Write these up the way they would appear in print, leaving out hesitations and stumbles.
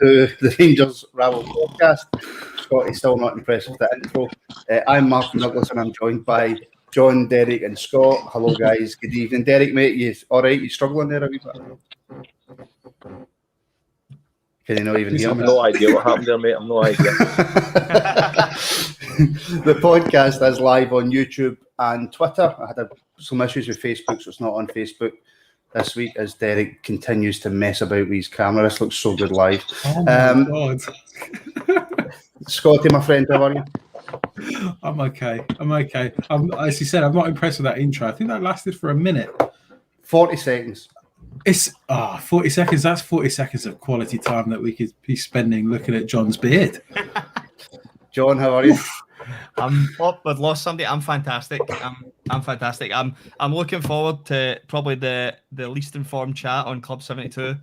to the Rangers Rabble Podcast. Scotty's still not impressed with the intro. I'm Martin Douglas and I'm joined by John, Derrick and Scott. Hello guys, good evening. Derrick, mate, you alright? You struggling there a wee bit? Can you not even hear me? I've no idea what happened there, mate. I've no idea. The podcast is live on YouTube and Twitter. I had some issues with Facebook, so it's not on Facebook this week as Derrick continues to mess about with his camera. This looks so good live. Oh my God. Scotty, my friend, how are you? I'm okay. As you said, I'm not impressed with that intro. I think that lasted for a minute. 40 seconds. It's 40 seconds. That's 40 seconds of quality time that we could be spending looking at John's beard. John, how are you? I'm up. We've lost somebody. I'm fantastic. I'm fantastic. I'm looking forward to probably the least informed chat on Club 72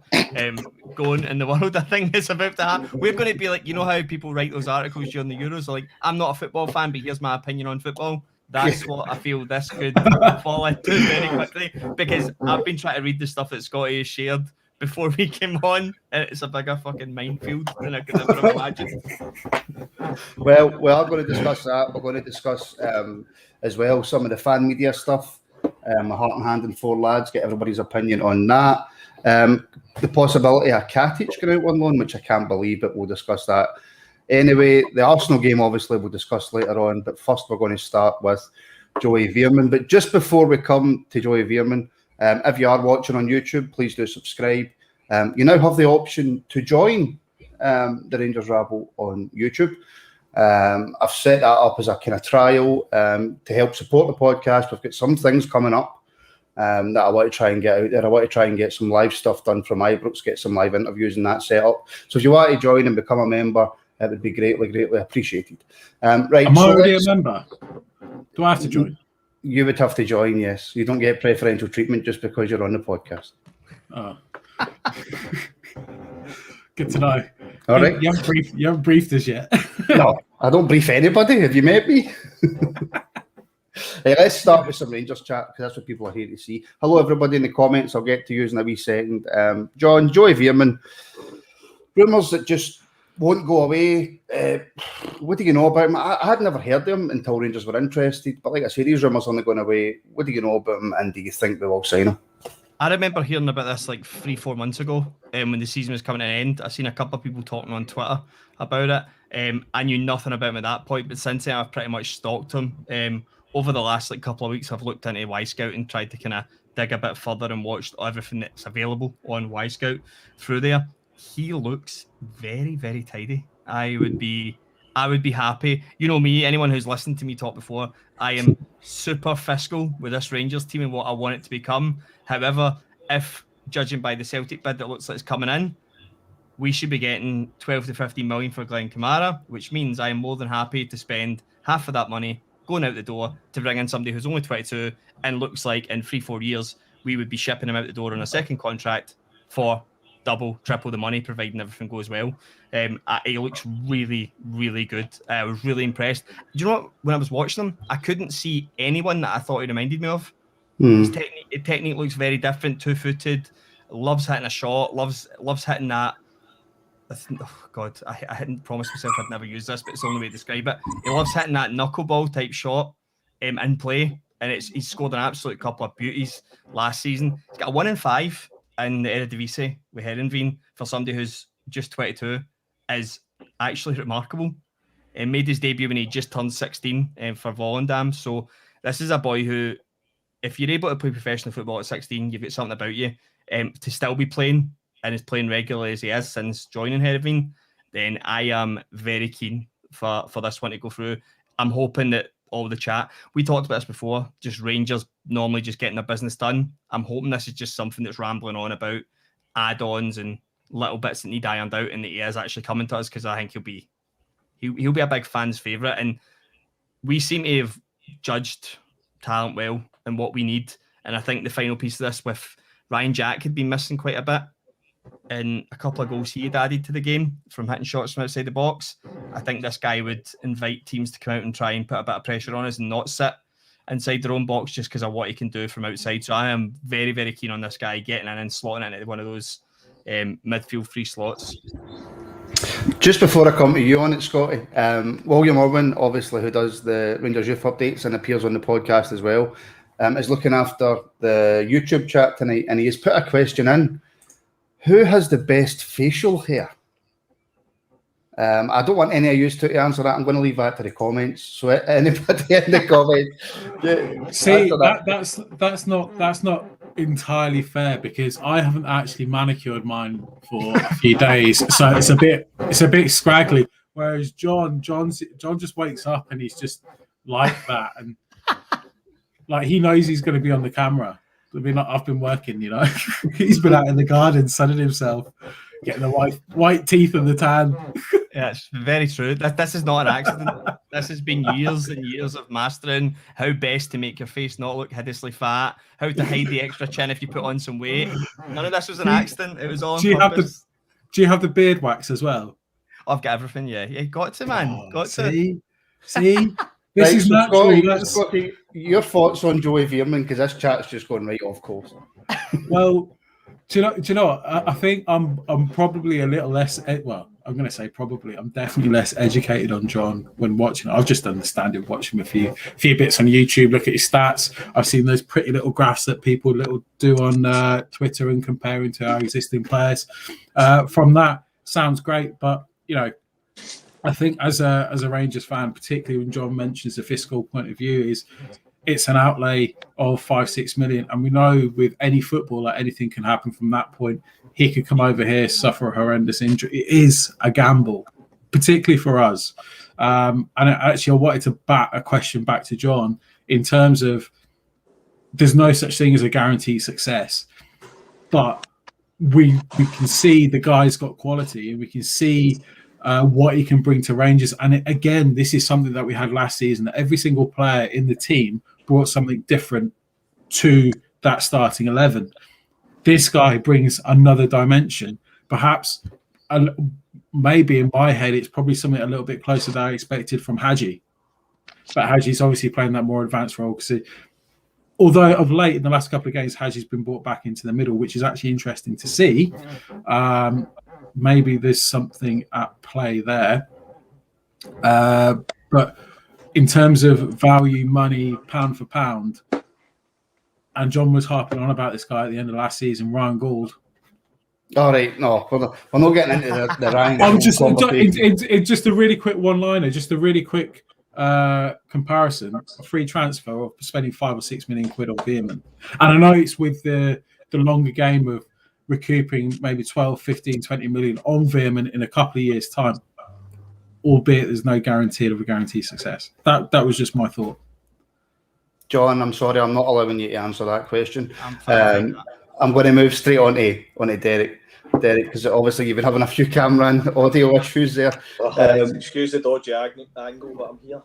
going in the world. I think it's about to happen. We're going to be like, you know how people write those articles during the Euros? They're like, I'm not a football fan, but here's my opinion on football. That's what I feel this could fall into very quickly, because I've been trying to read the stuff that Scotty has shared before we came on, and it's a bigger fucking minefield than I could ever imagine. Well, we are going to discuss that. We're going to discuss as well some of the fan media stuff. My heart and hand and four lads, get everybody's opinion on that. The possibility of Katic going out on loan, which I can't believe, but we'll discuss that. Anyway, the Arsenal game, obviously, we'll discuss later on. But first, we're going to start with Joey Veerman. But just before we come to Joey Veerman, if you are watching on YouTube, please do subscribe. You now have the option to join the Rangers Rabble on YouTube. I've set that up as a kind of trial to help support the podcast. We've got some things coming up that I want to try and get out there. I want to try and get some live stuff done from Ibrox, get some live interviews and that set up. So if you want to join and become a member, it would be greatly appreciated. Right, I'm already a member. Do I have to join? You would have to join, yes. You don't get preferential treatment just because you're on the podcast. Oh. Good to know. All right. You haven't briefed us yet. No, I don't brief anybody. Have you met me? Hey, let's start with some Rangers chat, because that's what people are here to see. Hello, everybody in the comments. I'll get to you in a wee second. John, Joey Veerman, rumours that just won't go away. What do you know about him? I had never heard of him until Rangers were interested. But like I said, these rumours aren't going away. What do you know about him, and do you think they will sign him? I remember hearing about this like 3-4 months ago when the season was coming to an end. I've seen a couple of people talking on Twitter about it. I knew nothing about him at that point, but since then I've pretty much stalked him. Over the last couple of weeks, I've looked into Wyscout and tried to kind of dig a bit further and watched everything that's available on Wyscout through there. He looks very, very tidy. I would be happy. You know me, anyone who's listened to me talk before, I am super fiscal with this Rangers team and what I want it to become. However, if judging by the Celtic bid that looks like it's coming in, we should be getting 12 to 15 million for Glenn Kamara, which means I am more than happy to spend half of that money going out the door to bring in somebody who's only 22 and looks like in 3-4 years we would be shipping him out the door on a second contract for double, triple the money, providing everything goes well. He looks really, really good. I was really impressed. Do you know what? When I was watching him, I couldn't see anyone that I thought he reminded me of. His technique looks very different, two-footed, loves hitting a shot, loves hitting that. Oh God, I hadn't promised myself I'd never use this, but it's the only way to describe it. He loves hitting that knuckleball type shot in play, and he's scored an absolute couple of beauties last season. He's got a 1 in 5 in the Eredivisie with Heerenveen for somebody who's just 22 is actually remarkable. He made his debut when he just turned 16 for Volendam. So this is a boy who, if you're able to play professional football at 16, you've got something about you. To still be playing and is playing regularly as he is since joining Heerenveen, then I am very keen for this one to go through. I'm hoping that all the chat, we talked about this before, just Rangers normally just getting their business done. I'm hoping this is just something that's rambling on about add-ons and little bits that need ironed out, and that he is actually coming to us, because I think he'll be a big fan's favourite. And we seem to have judged talent well and what we need. And I think the final piece of this with Ryan Jack had been missing quite a bit, and a couple of goals he had added to the game from hitting shots from outside the box. I think this guy would invite teams to come out and try and put a bit of pressure on us and not sit inside their own box just because of what he can do from outside. So I am very, very keen on this guy getting in and slotting into one of those midfield free slots. Just before I come to you on it, Scotty, William Irwin, obviously, who does the Rangers Youth updates and appears on the podcast as well, is looking after the YouTube chat tonight, and he has put a question in. Who has the best facial hair? I don't want any of you to answer that. I'm going to leave that to the comments. So anybody in the comments, see that's not entirely fair, because I haven't actually manicured mine for a few days, so it's a bit scraggly. Whereas John just wakes up and he's just like that, and like he knows he's going to be on the camera. I mean, I've been working, he's been out in the garden sunning himself, getting the white teeth and the tan. Yeah, it's very true. This is not an accident. This has been years and years of mastering how best to make your face not look hideously fat, how to hide the extra chin if you put on some weight. None of this was an accident. It was all on purpose. Do you have the beard wax as well? I've got everything, yeah. You got to, man. See? This is natural. Scotty, your thoughts on Joey Veerman, because this chat's just going right off course. Well, do you know what? I think I'm probably a little less. Well, I'm going to say probably. I'm definitely less educated on John when watching. I've just done the standard watching a few bits on YouTube. Look at his stats. I've seen those pretty little graphs that people do on Twitter and comparing to our existing players. From that, sounds great, but I think as a Rangers fan, particularly when John mentions the fiscal point of view, it's an outlay of 5-6 million, and we know with any footballer anything can happen from that point. He could come over here, suffer a horrendous injury. It is a gamble, particularly for us. And actually, I wanted to bat a question back to John in terms of there's no such thing as a guaranteed success, but we can see the guy's got quality, and we can see what he can bring to Rangers. And again, this is something that we had last season, that every single player in the team brought something different to that starting 11. This guy brings another dimension. Perhaps, maybe in my head, it's probably something a little bit closer than I expected from Hadji. But Hadji's obviously playing that more advanced role, because although of late in the last couple of games, Hadji's been brought back into the middle, which is actually interesting to see. Maybe there's something at play there. But in terms of value, money, pound for pound, and John was harping on about this guy at the end of last season, Ryan Gould. All right, no, we're not getting into the Ryan Gould conversation. It's just a really quick one-liner, just a really quick comparison. A free transfer of spending 5 or 6 million quid on Veerman. And I know it's with the longer game of recouping maybe 12, 15, 20 million on Veerman in a couple of years' time, albeit there's no guarantee of a guaranteed success. That was just my thought. John, I'm sorry, I'm not allowing you to answer that question. I'm going to move straight on to Derrick. Derrick, because obviously you've been having a few camera and audio issues there. Excuse the dodgy angle, but I'm here.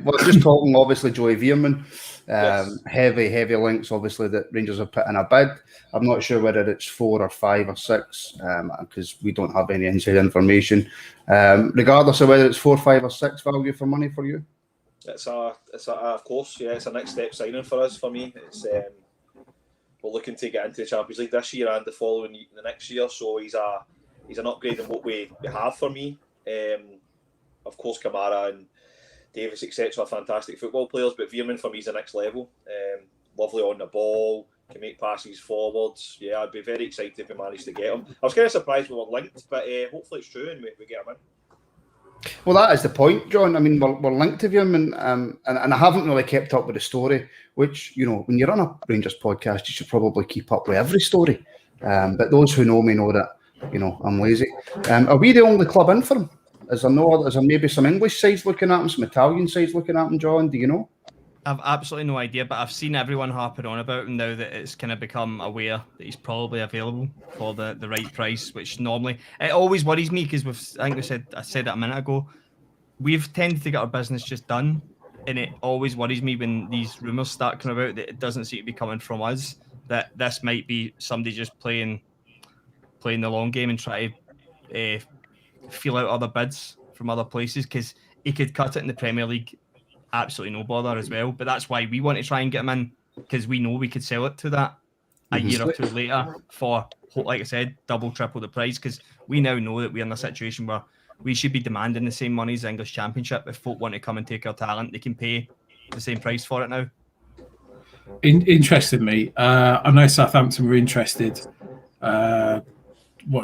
We're just talking, obviously, Joey Veerman. Yes. Heavy links, obviously, that Rangers have put in a bid. I'm not sure whether it's 4 or 5 or 6, because we don't have any inside information. Regardless of whether it's 4, 5 or 6 value for money for you? It's of course, yeah, it's a next step signing for us. For me, it's we're looking to get into the Champions League this year and the next year. So he's an upgrade in what we have for me. Of course, Kamara and Davis, etc., are fantastic football players, but Veerman for me is the next level. Lovely on the ball, can make passes forwards. Yeah, I'd be very excited if we managed to get him. I was kind of surprised we were linked, but hopefully it's true and we get him in. Well, that is the point, John. I mean, we're linked to Veerman, and I haven't really kept up with the story, which, when you're on a Rangers podcast, you should probably keep up with every story. But those who know me know that, I'm lazy. Are we the only club in for him? Is there maybe some English sides looking at him, some Italian sides looking at him, John? Do you know? I've absolutely no idea, but I've seen everyone harping on about him now that it's kind of become aware that he's probably available for the right price, which normally it always worries me because I said it a minute ago. We've tended to get our business just done, and it always worries me when these rumours start coming about that it doesn't seem to be coming from us. That this might be somebody just playing the long game and try to feel out other bids from other places, because he could cut it in the Premier League. Absolutely no bother as well, but that's why we want to try and get him in, because we know we could sell it to that. a year or two later for, like I said, double, triple the price, because we now know that we're in a situation where we should be demanding the same money as the English Championship. If folk want to come and take our talent, they can pay the same price for it now. Interestingly, I know Southampton were interested,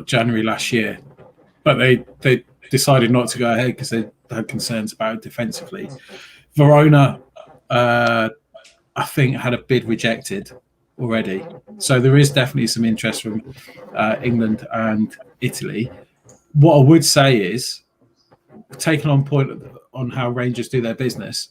January last year, but they decided not to go ahead because they had concerns about it defensively. Verona, I think, had a bid rejected already. So there is definitely some interest from England and Italy. What I would say is, taking on point on how Rangers do their business,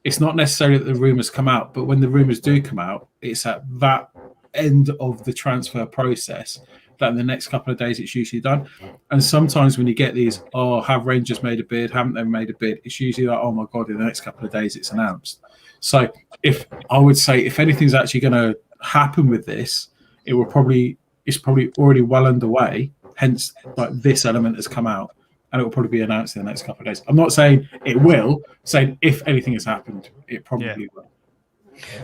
it's not necessarily that the rumours come out, but when the rumours do come out, it's at that end of the transfer process that in the next couple of days it's usually done. And sometimes when you get these, have Rangers made a bid, haven't they made a bid, it's usually like, oh my God, in the next couple of days it's announced. So if anything's actually going to happen with this, it's probably already well underway, hence like this element has come out, and it will probably be announced in the next couple of days. I'm not saying it will, saying if anything has happened, it probably will.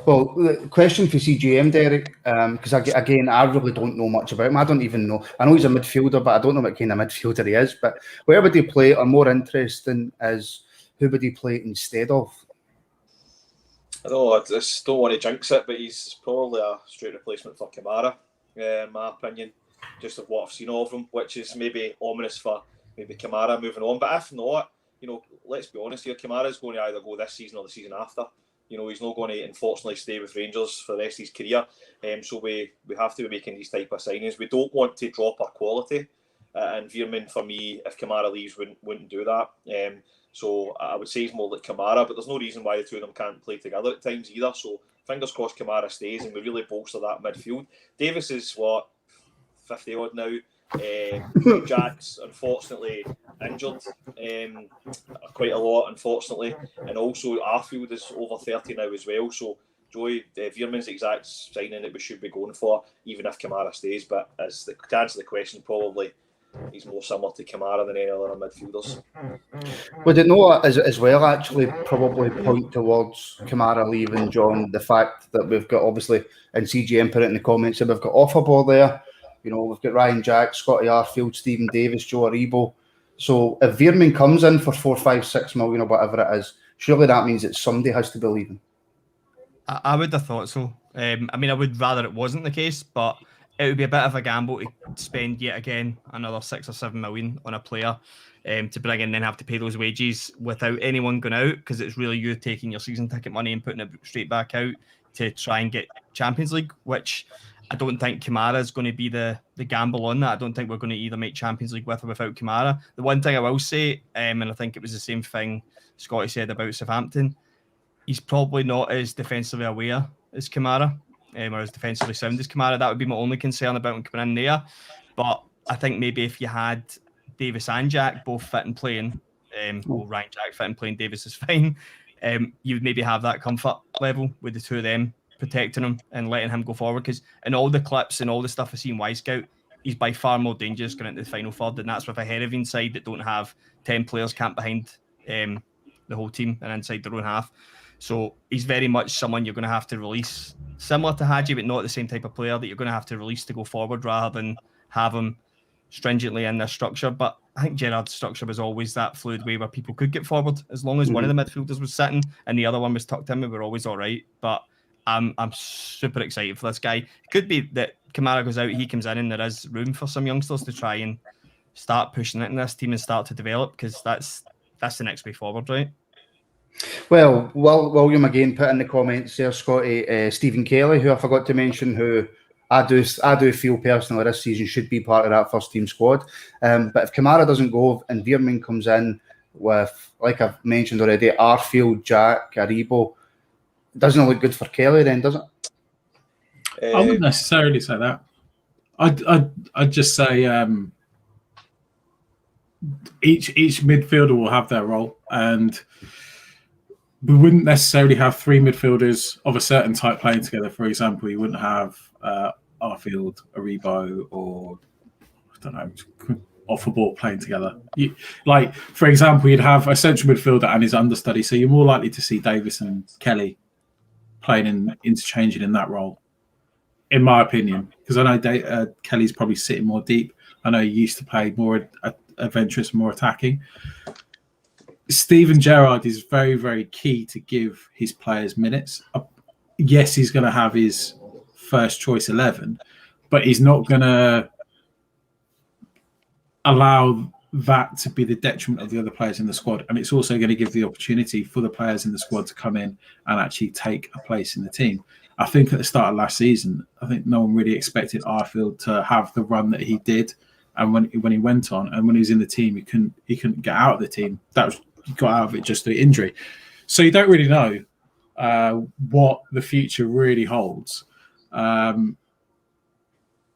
Well, the question for CGM, Derek, because again, I really don't know much about him. I don't even know. I know he's a midfielder, but I don't know what kind of midfielder he is. But where would he play? Or more interesting is, who would he play instead of? I just don't want to jinx it, but he's probably a straight replacement for Kamara, in my opinion, just of what I've seen of him, which is maybe ominous for maybe Kamara moving on. But if not, let's be honest here, Kamara's going to either go this season or the season after. He's not going to, unfortunately, stay with Rangers for the rest of his career. So we have to be making these type of signings. We don't want to drop our quality. And Veerman, for me, if Kamara leaves, wouldn't do that. So I would say he's more like Kamara, but there's no reason why the two of them can't play together at times either. So fingers crossed Kamara stays and we really bolster that midfield. Davis is 50 odd now. Jack's unfortunately injured quite a lot, unfortunately, and also Arfield is over 30 now as well. So Joey Veerman's the exact signing that we should be going for, even if Kamara stays. But to answer the question, probably he's more similar to Kamara than any other midfielders. Would it not as well actually probably point towards Kamara leaving, John, the fact that we've got, obviously, and CGM put it in the comments, that we've got Offerball there. We've got Ryan Jack, Scotty Arfield, Stephen Davis, Joe Aribo. So if Veerman comes in for 4, 5, 6 million or whatever it is, surely that means that somebody has to be leaving. I would have thought so. I would rather it wasn't the case, but it would be a bit of a gamble to spend yet again another 6 or 7 million on a player to bring in and then have to pay those wages without anyone going out, because it's really you taking your season ticket money and putting it straight back out to try and get Champions League, which I don't think Kamara is going to be the gamble on that. I don't think we're going to either make Champions League with or without Kamara. The one thing I will say, and I think it was the same thing Scotty said about Southampton, he's probably not as defensively aware as Kamara, or as defensively sound as Kamara. That would be my only concern about him coming in there. But I think maybe if you had Davis and Jack both fit and playing, Ryan Jack fit and playing, Davis is fine, you would maybe have that comfort level with the two of them protecting him and letting him go forward, because in all the clips and all the stuff I've seen Y-Scout, he's by far more dangerous going into the final third, and that's with a Hereveen side that don't have 10 players camped behind the whole team and inside their own half. So he's very much someone you're going to have to release, similar to Hadji, but not the same type of player that you're going to have to release to go forward rather than have him stringently in their structure. But I think Gerrard's structure was always that fluid way where people could get forward as long as one of the midfielders was sitting and the other one was tucked in. We were always all right. But I'm super excited for this guy. It could be that Kamara goes out, he comes in, and there is room for some youngsters to try and start pushing it in this team and start to develop, because that's the next way forward, right? Well, William again put in the comments there, Scotty, Stephen Kelly, who I forgot to mention, who I do feel personally this season should be part of that first team squad. But if Kamara doesn't go and Veerman comes in with, like I've mentioned already, Arfield, Jack, Aribo, doesn't look good for Kelly then, does it? I wouldn't necessarily say that. I'd just say each midfielder will have their role, and we wouldn't necessarily have 3 midfielders of a certain type playing together. For example, you wouldn't have Arfield, Aribo, or I don't know, off a ball playing together. For example, you'd have a central midfielder and his understudy, so you're more likely to see Davis and Kelly playing and interchanging in that role. in my opinion, because I know Kelly's probably sitting more deep. I know he used to play more adventurous, more attacking. Steven Gerrard is very, very key to give his players minutes. Yes, he's going to have his first choice 11, but he's not going to allow that to be the detriment of the other players in the squad. And it's also going to give the opportunity for the players in the squad to come in and actually take a place in the team. I think at the start of last season, I think no one really expected Arfield to have the run that he did. And when he went on, and when he was in the team, he couldn't get out of the team. He got out of it just through injury. So you don't really know what the future really holds.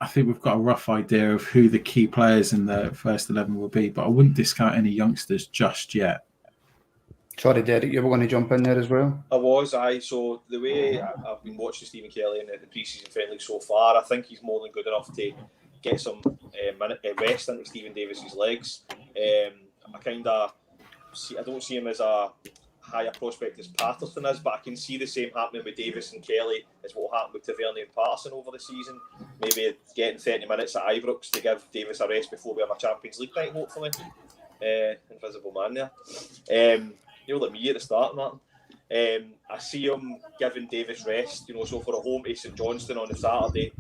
I think we've got a rough idea of who the key players in the first 11 will be, but I wouldn't discount any youngsters just yet. Sorry, Derek, you were going to jump in there as well? So the way I've been watching Stephen Kelly in the pre-season friendly so far, I think he's more than good enough to get some rest into Stephen Davis's legs. I don't see him as a higher prospect as Patterson is, but I can see the same happening with Davis and Kelly as what happened with Tavernier and Patterson over the season. Maybe getting 30 minutes at Ibrox to give Davis a rest before we have a Champions League night, hopefully. Invisible man there. You'll let me at the start, Martin. I see him giving Davis rest, so for a home to St Johnstone on a Saturday,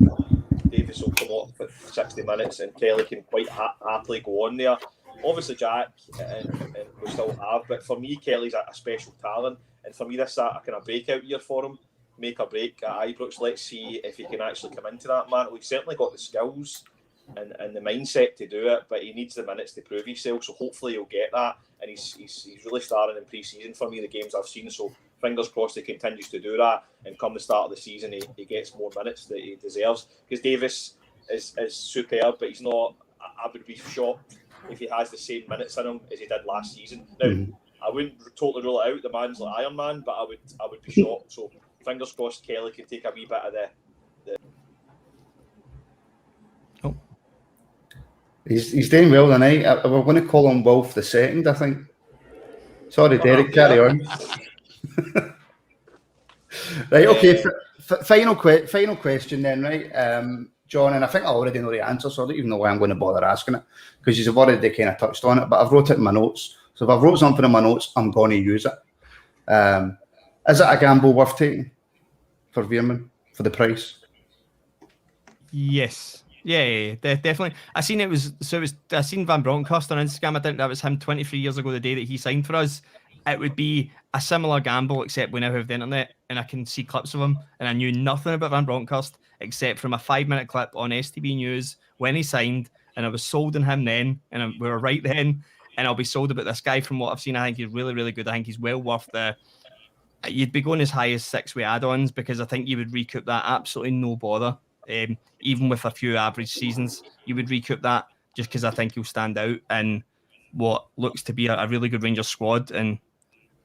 Davis will come off for 60 minutes and Kelly can quite happily go on there. Obviously Jack and we still have, but for me Kelly's a special talent, and for me this is a kind of breakout year for him. Make a break at Ibrox. Let's see if he can actually come into that mantle. He's certainly got the skills and the mindset to do it, but he needs the minutes to prove himself, so hopefully he'll get that, and he's really starting in pre-season for me, the games I've seen, so fingers crossed he continues to do that, and come the start of the season he gets more minutes that he deserves, because Davis is superb, but he's not. I would be shocked if he has the same minutes in him as he did last season. Now, I wouldn't totally rule it out, the man's like Iron Man, but I would be shocked, so fingers crossed Kelly can take a wee bit of the He's doing well tonight. We're going to call him Wolf the Second, I think. Sorry, Derek, carry on. Right, okay. Final question then, right? John, and I think I already know the answer, so I don't even know why I'm going to bother asking it, because you've already kind of touched on it, but I've wrote it in my notes. So if I've wrote something in my notes, I'm going to use it. Is it a gamble worth taking for Veerman, for the price? Yes. Yeah, definitely. I seen Van Bronckhorst on Instagram. I think that was him 23 years ago, the day that he signed for us. It would be a similar gamble, except we now have the internet and I can see clips of him. And I knew nothing about Van Bronckhorst except from a 5-minute clip on STB News when he signed. And I was sold on him then, and we were right then. And I'll be sold about this guy from what I've seen. I think he's really, really good. I think he's well worth you'd be going as high as 6 with add-ons, because I think you would recoup that absolutely no bother. Even with a few average seasons, you would recoup that, just because I think he'll stand out in what looks to be a really good Rangers squad, and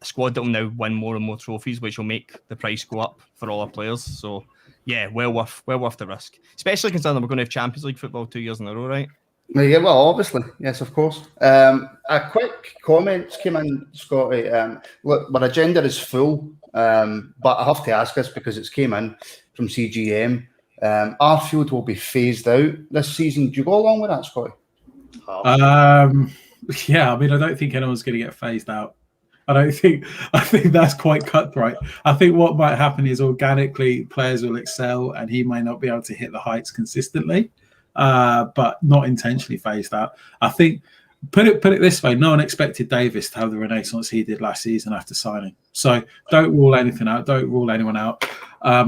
a squad that will now win more and more trophies, which will make the price go up for all our players. So, yeah, well worth the risk, especially considering we're going to have Champions League football 2 years in a row, right? Yeah, well, obviously, yes, of course. A quick comment came in, Scotty. Look, my agenda is full, but I have to ask this because it's came in from CGM. Arfield will be phased out this season. Do you go along with that, Scotty? Yeah, I mean, I don't think anyone's going to get phased out. I think that's quite cutthroat. I think what might happen is organically players will excel and he may not be able to hit the heights consistently, but not intentionally phased out. I think, put it this way, no one expected Davis to have the renaissance he did last season after signing. So don't rule anything out. Don't rule anyone out.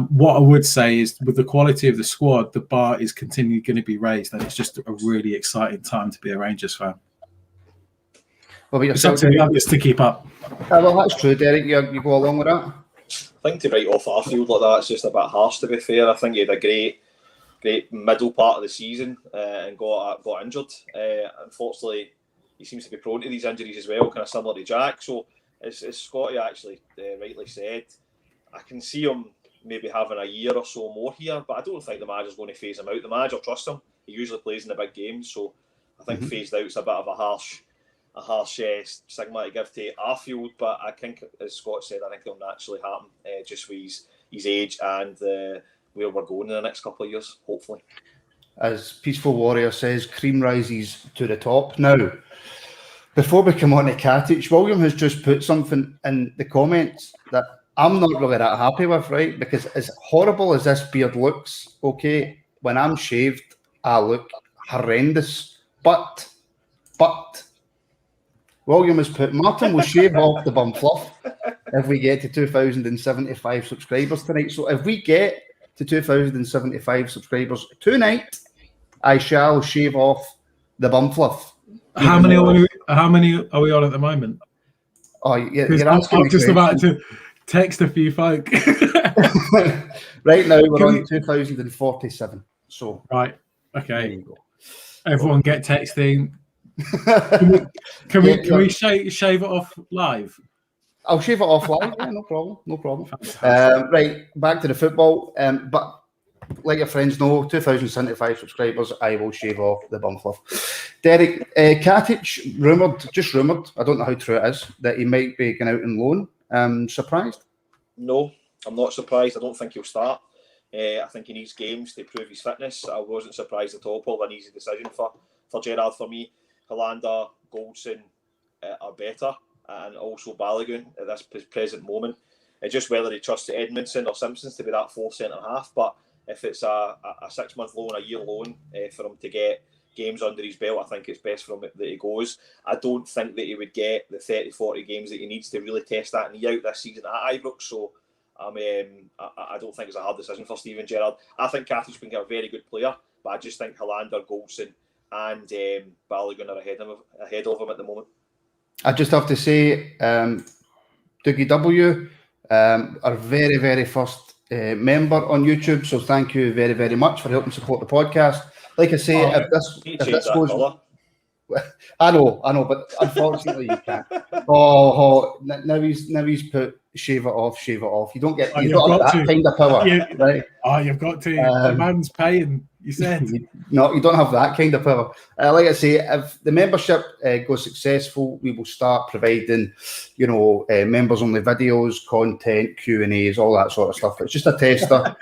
What I would say is, with the quality of the squad, the bar is continually going to be raised, and it's just a really exciting time to be a Rangers fan. Well, it's up to the others to keep up. Well, that's true, Derek. You go along with that? I think to write off Arfield like that, it's just a bit harsh, to be fair. I think he had a great middle part of the season and got injured. Unfortunately, he seems to be prone to these injuries as well, kind of similar to Jack. So, as Scotty actually rightly said, I can see him maybe having a year or so more here, but I don't think the manager's going to phase him out. The manager trusts him. He usually plays in the big games, so I think phased out's a bit of a harsh stigma to give to Arfield, but I think, as Scott said, I think it'll naturally happen just with his age and the where we're going in the next couple of years, hopefully. As Peaceful Warrior says, cream rises to the top. Now, before we come on to Katic, William has just put something in the comments that I'm not really that happy with, right? Because as horrible as this beard looks, okay, when I'm shaved, I look horrendous. But William has put, Martin will shave off the bum fluff if we get to 2,075 subscribers tonight. So if we get to 2,075 subscribers tonight, I shall shave off the bum fluff. How many are we on at the moment? Oh, you're asking I'm just about to text a few folk. Right now, we're on 2,047. So right, okay. There you go. Everyone get texting. Can we shave it off live? I'll shave it off live. Yeah, no problem. Right, back to the football. But let your friends know, 2,075 subscribers, I will shave off the bum fluff. Derrick, Katic, rumoured, I don't know how true it is, that he might be going out on loan. Surprised? No, I'm not surprised. I don't think he'll start. I think he needs games to prove his fitness. I wasn't surprised at all. Probably an easy decision for Gerrard. For me, Hollander, Goldson are better, and also Balogun at this present moment. It's just whether he trusts Edmondson or Simpsons to be that fourth centre half. But if it's a 6-month loan, a year loan for him to get games under his belt, I think it's best for him that he goes. I don't think that he would get the 30-40 games that he needs to really test that knee out this season at Ibrox. So I don't think it's a hard decision for Steven Gerrard. I think Katic's been a very good player, but I just think Hollander, Goldson and Balogun are ahead of him at the moment. I just have to say, Dougie W, our very, very first member on YouTube, so thank you very, very much for helping support the podcast. Like I say, if this goes... I know, but unfortunately you can't. Now he's put shave it off. You don't get you've got that kind of power, right? Oh, you've got to. The man's paying. You said no, you don't have that kind of power. Like I say, if the membership goes successful, we will start providing, members only videos, content, Q&As, all that sort of stuff. It's just a tester.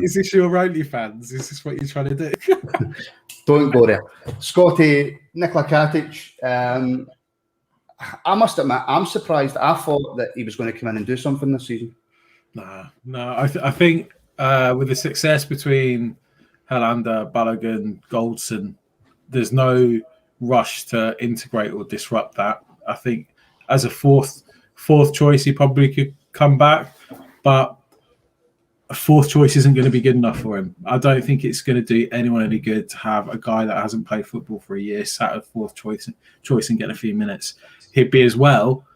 Is this your OnlyFans? Is this what you're trying to do? Don't go there. Scotty, Nikola Katic, I must admit, I'm surprised. I thought that he was going to come in and do something this season. No. I think with the success between Hollander, Balogun, Goldson, there's no rush to integrate or disrupt that. I think as a fourth choice, he probably could come back, but a fourth choice isn't going to be good enough for him. I don't think it's going to do anyone any good to have a guy that hasn't played football for a year sat at fourth choice and getting a few minutes. He'd be as well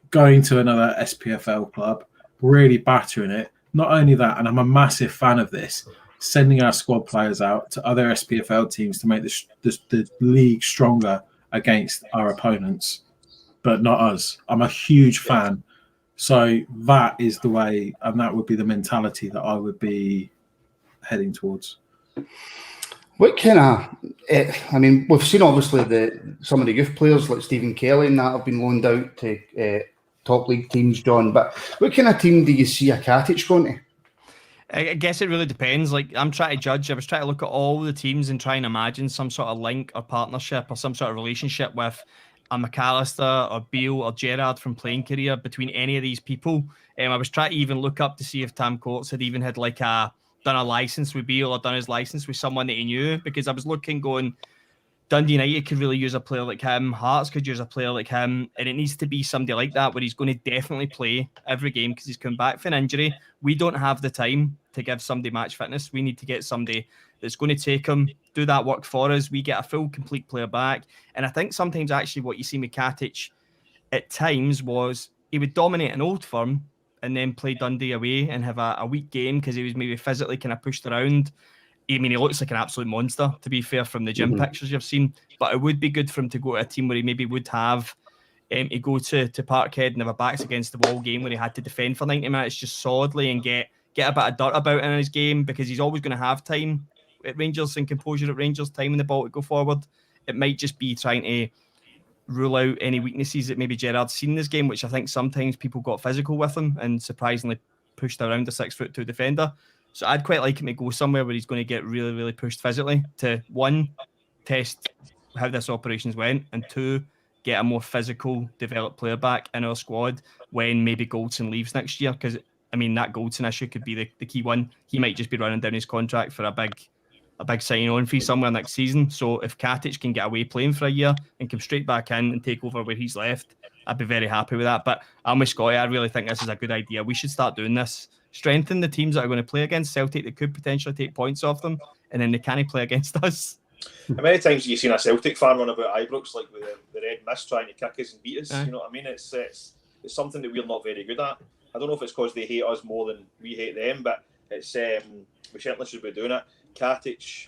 going to another SPFL club, really battering it. Not only that, and I'm a massive fan of this, sending our squad players out to other SPFL teams to make the league stronger against our opponents, but not us. I'm a huge fan. So that is the way, and that would be the mentality that I would be heading towards. What kind of, we've seen obviously some of the youth players like Stephen Kelly and that have been loaned out to top league teams, John, but what kind of team do you see a Katic going to? I guess it really depends. Like, I'm trying to judge. I was trying to look at all the teams and try and imagine some sort of link or partnership or some sort of relationship with a McAllister or Beale or Gerrard from playing career between any of these people. I was trying to even look up to see if Tam Coates had even had done a license with Beale or done his license with someone that he knew, because I was looking going, Dundee United could really use a player like him. Hearts could use a player like him. And it needs to be somebody like that where he's going to definitely play every game because he's come back from an injury. We don't have the time to give somebody match fitness. We need to get somebody that's going to take him, do that work for us. We get a full, complete player back. And I think sometimes actually what you see with Katic at times was he would dominate an Old Firm and then play Dundee away and have a weak game because he was maybe physically kind of pushed around. I mean, he looks like an absolute monster, to be fair, from the gym pictures you've seen. But it would be good for him to go to a team where he maybe would have to go to Parkhead and have a backs against the wall game where he had to defend for 90 minutes just solidly and get a bit of dirt about in his game, because he's always going to have time at Rangers and composure at Rangers, time in the ball to go forward. It might just be trying to rule out any weaknesses that maybe Gerrard's seen in this game, which I think sometimes people got physical with him and surprisingly pushed around a 6'2" defender. So I'd quite like him to go somewhere where he's going to get really, really pushed physically to, one, test how this operations went, and two, get a more physical, developed player back in our squad when maybe Goldson leaves next year. Because, I mean, that Goldson issue could be the key one. He might just be running down his contract for a big signing-on fee somewhere next season. So if Katic can get away playing for a year and come straight back in and take over where he's left, I'd be very happy with that. But I'm with Scotty. I really think this is a good idea. We should start doing this. Strengthen the teams that are going to play against Celtic that could potentially take points off them, and then they can't play against us. How many times have you seen a Celtic fan run about Ibrox like with the red mist trying to kick us and beat us? You know what I mean? It's something that we're not very good at. I don't know if it's because they hate us more than we hate them, but it's we certainly should be doing it. Katic,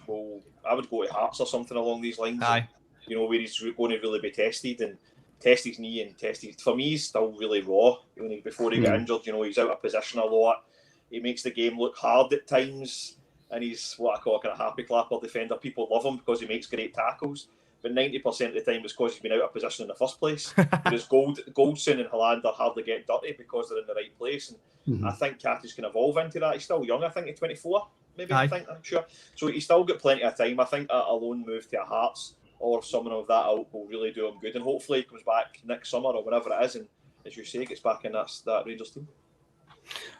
I would go to Hearts or something along these lines. Aye. You know, where he's going to really be tested and test his knee and test his... For me, he's still really raw. Before he got injured, you know, he's out of position a lot. He makes the game look hard at times, and he's what I call a kind of happy clapper defender. People love him because he makes great tackles, but 90% of the time it's because he's been out of position in the first place. Whereas Goldson and Hollander hardly get dirty because they're in the right place, and I think Katic can evolve into that. He's still young, I think, he's 24, maybe. Aye. I'm sure. So he's still got plenty of time. I think a loan move to a Hearts or someone of that ilk will really do him good, and hopefully he comes back next summer or whenever it is, and as you say, gets back in that Rangers team.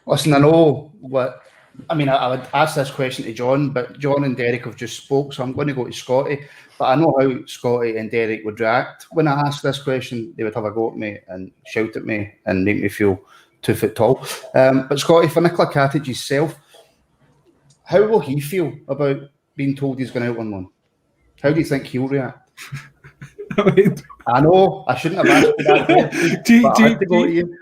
Listen, I know what... I mean, I would ask this question to John, but John and Derek have just spoke, so I'm going to go to Scotty. But I know how Scotty and Derek would react when I ask this question. They would have a go at me and shout at me and make me feel 2 foot tall. But Scotty, for Nikola Katic himself, how will he feel about being told he's going out on loan? How do you think he'll react? I know, I shouldn't have asked you that.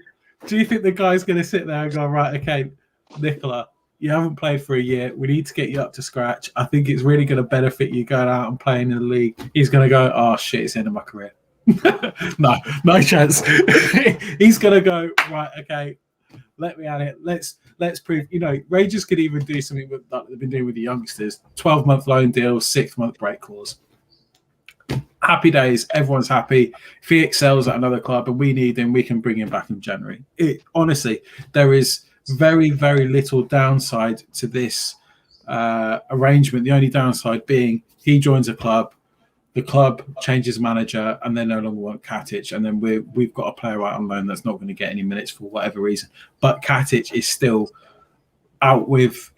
Do you think the guy's going to sit there and go, right, okay, Nicola, you haven't played for a year. We need to get you up to scratch. I think it's really going to benefit you going out and playing in the league. He's going to go, oh, shit, it's the end of my career. No chance. He's going to go, right, okay, let me at it. Let's prove, Rangers could even do something that they've been doing with the youngsters. 12-month loan deal, 6-month break clause. Happy days. Everyone's happy. If he excels at another club and we need him, we can bring him back in January. Honestly, there is very, very little downside to this arrangement. The only downside being he joins a club, the club changes manager, and they no longer want Katic, and then we've got a player out on loan that's not going to get any minutes for whatever reason. But Katic is still out with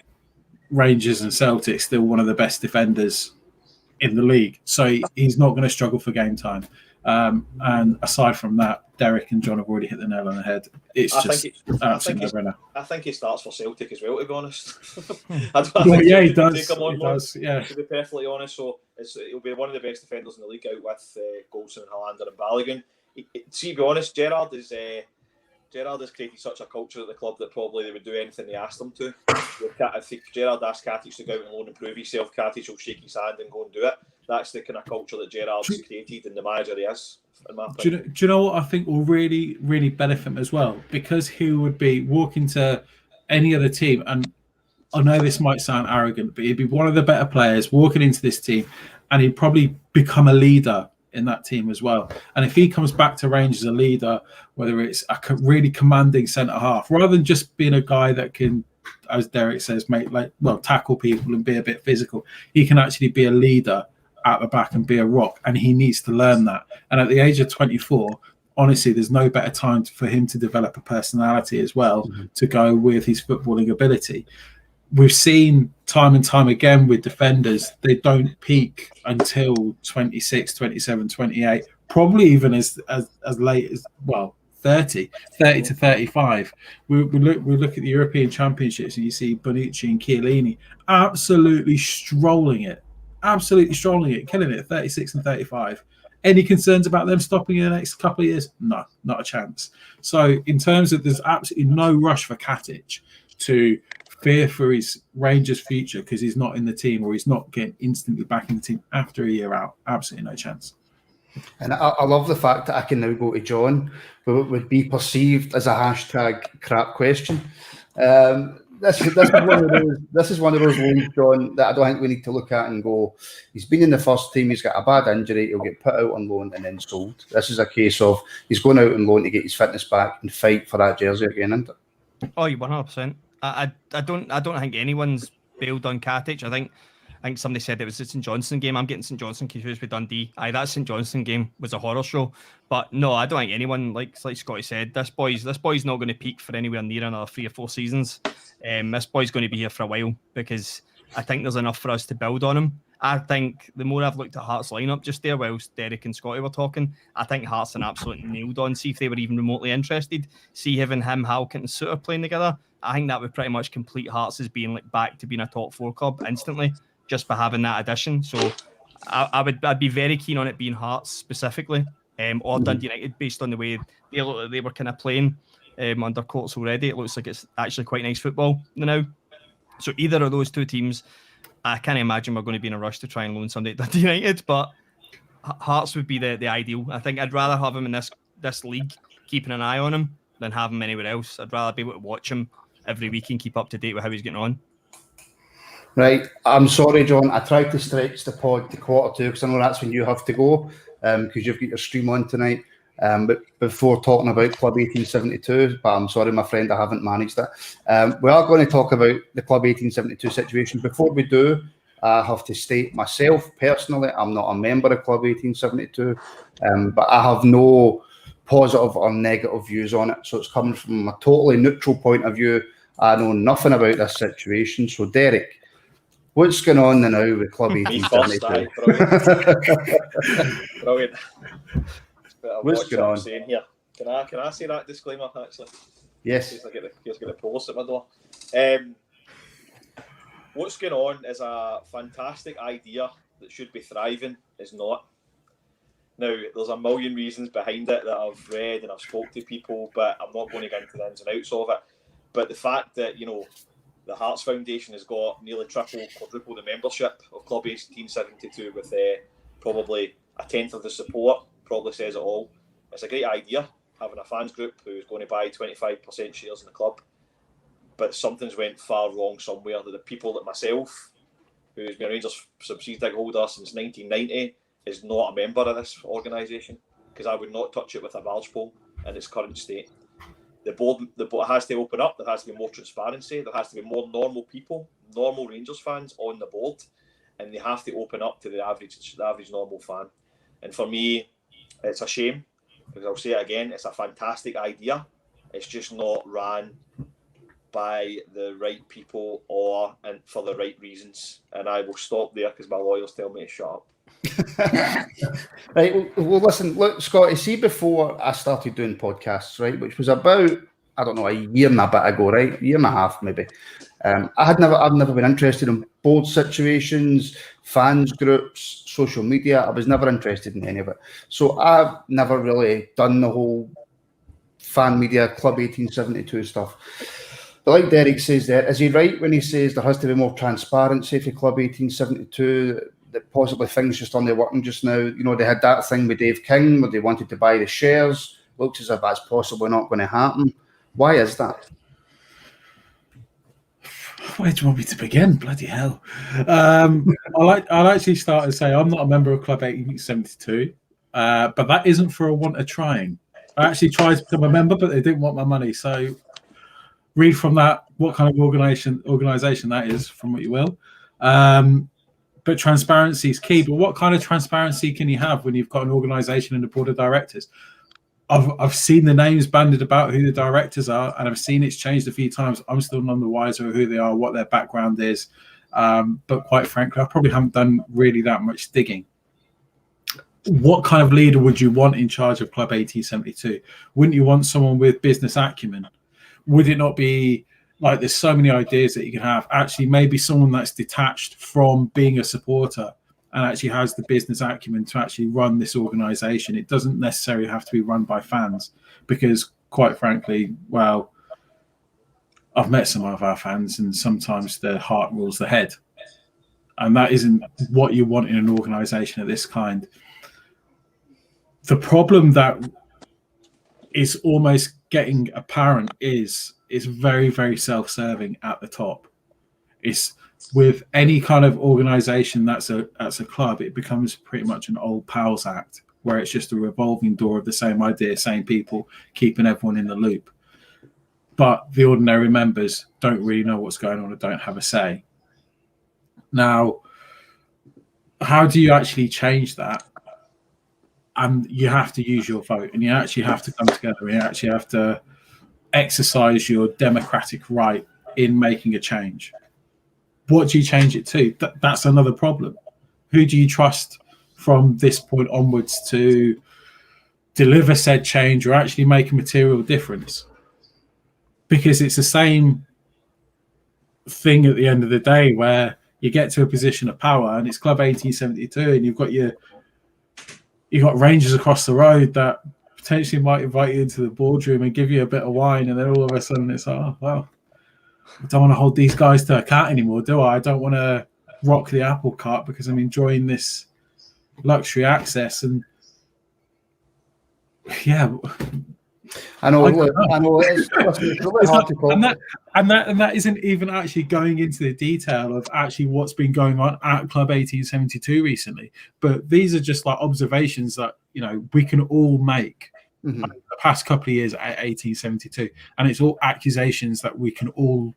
Rangers and Celtics, still one of the best defenders in the league, so he's not going to struggle for game time. And aside from that, Derek and John have already hit the nail on the head. It's absolutely no-brainer. I think he starts for Celtic as well, to be honest. He does. Yeah, to be perfectly honest, so he'll be one of the best defenders in the league out with Goldson and Hollander and Balogun. To be honest, Gerrard has created such a culture at the club that probably they would do anything they asked him to. If Gerrard asked Katic to go out and loan and prove himself, Katic will shake his hand and go and do it. That's the kind of culture that Gerrard's created and the manager he is. Do you know what I think will really, really benefit him as well? Because he would be walking to any other team, and I know this might sound arrogant, but he'd be one of the better players walking into this team, and he'd probably become a leader in that team as well. And if he comes back to Rangers a leader, whether it's a really commanding centre half, rather than just being a guy that can, as Derek says, tackle people and be a bit physical, he can actually be a leader at the back and be a rock, and he needs to learn that. And at the age of 24, honestly, there's no better time for him to develop a personality as well to go with his footballing ability. We've seen time and time again with defenders, they don't peak until 26, 27, 28, probably even as late as, 30 to 35. We look at the European Championships and you see Bonucci and Chiellini absolutely strolling it, killing it at 36 and 35. Any concerns about them stopping in the next couple of years? No, not a chance. So in terms of, there's absolutely no rush for Katic to fear for his Rangers future because he's not in the team or he's not getting instantly back in the team after a year out. Absolutely no chance. And I love the fact that I can now go to John, but it would be perceived as a hashtag crap question. This is one of those loans, John, that I don't think we need to look at and go, he's been in the first team, he's got a bad injury, he'll get put out on loan and then sold. This is a case of he's going out on loan to get his fitness back and fight for that jersey again, isn't it? Oh, 100%. I don't think anyone's bailed on Katic. I think somebody said it was the St Johnstone game. I'm getting St Johnstone confused with Dundee. That St Johnstone game was a horror show. But no, I don't think anyone, like Scotty said, this boy's not going to peak for anywhere near another 3 or 4 seasons. This boy's going to be here for a while because I think there's enough for us to build on him. I think the more I've looked at Hearts' lineup just there whilst Derrick and Scotty were talking, I think Hearts an absolute nailed on. See if they were even remotely interested. See having him, Halkett and Suter playing together. I think that would pretty much complete Hearts as being like back to being a top 4 club instantly, just by having that addition. So I'd be very keen on it being Hearts specifically, or Dundee United based on the way they were kind of playing under Courts already. It looks like it's actually quite nice football now. So either of those 2 teams, I can't imagine we're going to be in a rush to try and loan somebody to Dundee United, but Hearts would be the ideal. I think I'd rather have him in this league, keeping an eye on him, than have him anywhere else. I'd rather be able to watch him every week and keep up to date with how he's getting on. Right, I'm sorry, John. I tried to stretch the pod to 1:45 because I know that's when you have to go because you've got your stream on tonight. But before talking about Club 1872, but I'm sorry, my friend, I haven't managed that. We are going to talk about the Club 1872 situation. Before we do, I have to state myself personally, I'm not a member of Club 1872, but I have no positive or negative views on it. So it's coming from a totally neutral point of view. I know nothing about this situation. So, Derrick, what's going on now with Club 1872? Brilliant. What's going on? Saying here. Can I say that disclaimer actually? Yes. I get the post at my door. What's going on is a fantastic idea that should be thriving. Is not. Now, there's a million reasons behind it that I've read and I've spoke to people, but I'm not going to get into the ins and outs of it. But the fact that, the Hearts Foundation has got nearly quadruple the membership of Club 1872 with probably a tenth of the support probably says it all. It's a great idea, having a fans group who's going to buy 25% shares in the club. But something's went far wrong somewhere. That the people like myself, who's been a Rangers subsistence holder since 1990, is not a member of this organisation because I would not touch it with a barge pole in its current state. The board has to open up. There has to be more transparency. There has to be more normal people, normal Rangers fans on the board, and they have to open up to the average normal fan. And for me, it's a shame because I'll say it again. It's a fantastic idea. It's just not ran by the right people and for the right reasons. And I will stop there because my lawyers tell me to shut up. Right, well, listen, look, Scotty, see, before I started doing podcasts, right, which was about, I don't know, a year and a bit ago, right, a year and a half maybe, I've never been interested in board situations, fans groups, social media. I was never interested in any of it. So I've never really done the whole fan media Club 1872 stuff. But like Derrick says there, is he right when he says there has to be more transparency for Club 1872, that possibly things just aren't working just now? They had that thing with Dave King where they wanted to buy the shares. Looks as if that's possibly not going to happen. Why is that? Where do you want me to begin? Bloody hell. I'll actually start and say I'm not a member of Club 1872, but that isn't for a want of trying. I actually tried to become a member, but they didn't want my money. So read from that what kind of organisation that is, from what you will. But transparency is key. But what kind of transparency can you have when you've got an organisation and a board of directors? I've seen the names bandied about who the directors are, and I've seen it's changed a few times. I'm still none the wiser of who they are, what their background is. But quite frankly, I probably haven't done really that much digging. What kind of leader would you want in charge of Club 1872? Wouldn't you want someone with business acumen? Would it not be like there's so many ideas that you can have? Actually, maybe someone that's detached from being a supporter and actually has the business acumen to actually run this organisation. It doesn't necessarily have to be run by fans because, quite frankly, well, I've met some of our fans and sometimes their heart rules the head. And that isn't what you want in an organisation of this kind. The problem that is almost getting apparent is very, very self-serving at the top. It's with any kind of organisation that's a club, it becomes pretty much an old pals act where it's just a revolving door of the same idea, same people, keeping everyone in the loop. but the ordinary members don't really know what's going on and don't have a say. Now, how do you actually change that? And you have to use your vote, and you actually have to come together, and you actually have to exercise your democratic right in making a change. What do you change it to? That's another problem. Who do you trust from this point onwards to deliver said change or actually make a material difference? Because it's the same thing at the end of the day, where you get to a position of power and it's Club 1872 and you've got Rangers across the road that potentially might invite you into the boardroom and give you a bit of wine, and then all of a sudden it's I don't want to hold these guys to account anymore, do I? I don't want to rock the apple cart because I'm enjoying this luxury access. And yeah, I know. It's really hard to call. And that isn't even actually going into the detail of actually what's been going on at Club 1872 recently. But these are just like observations that, we can all make the past couple of years at 1872. And it's all accusations that we can all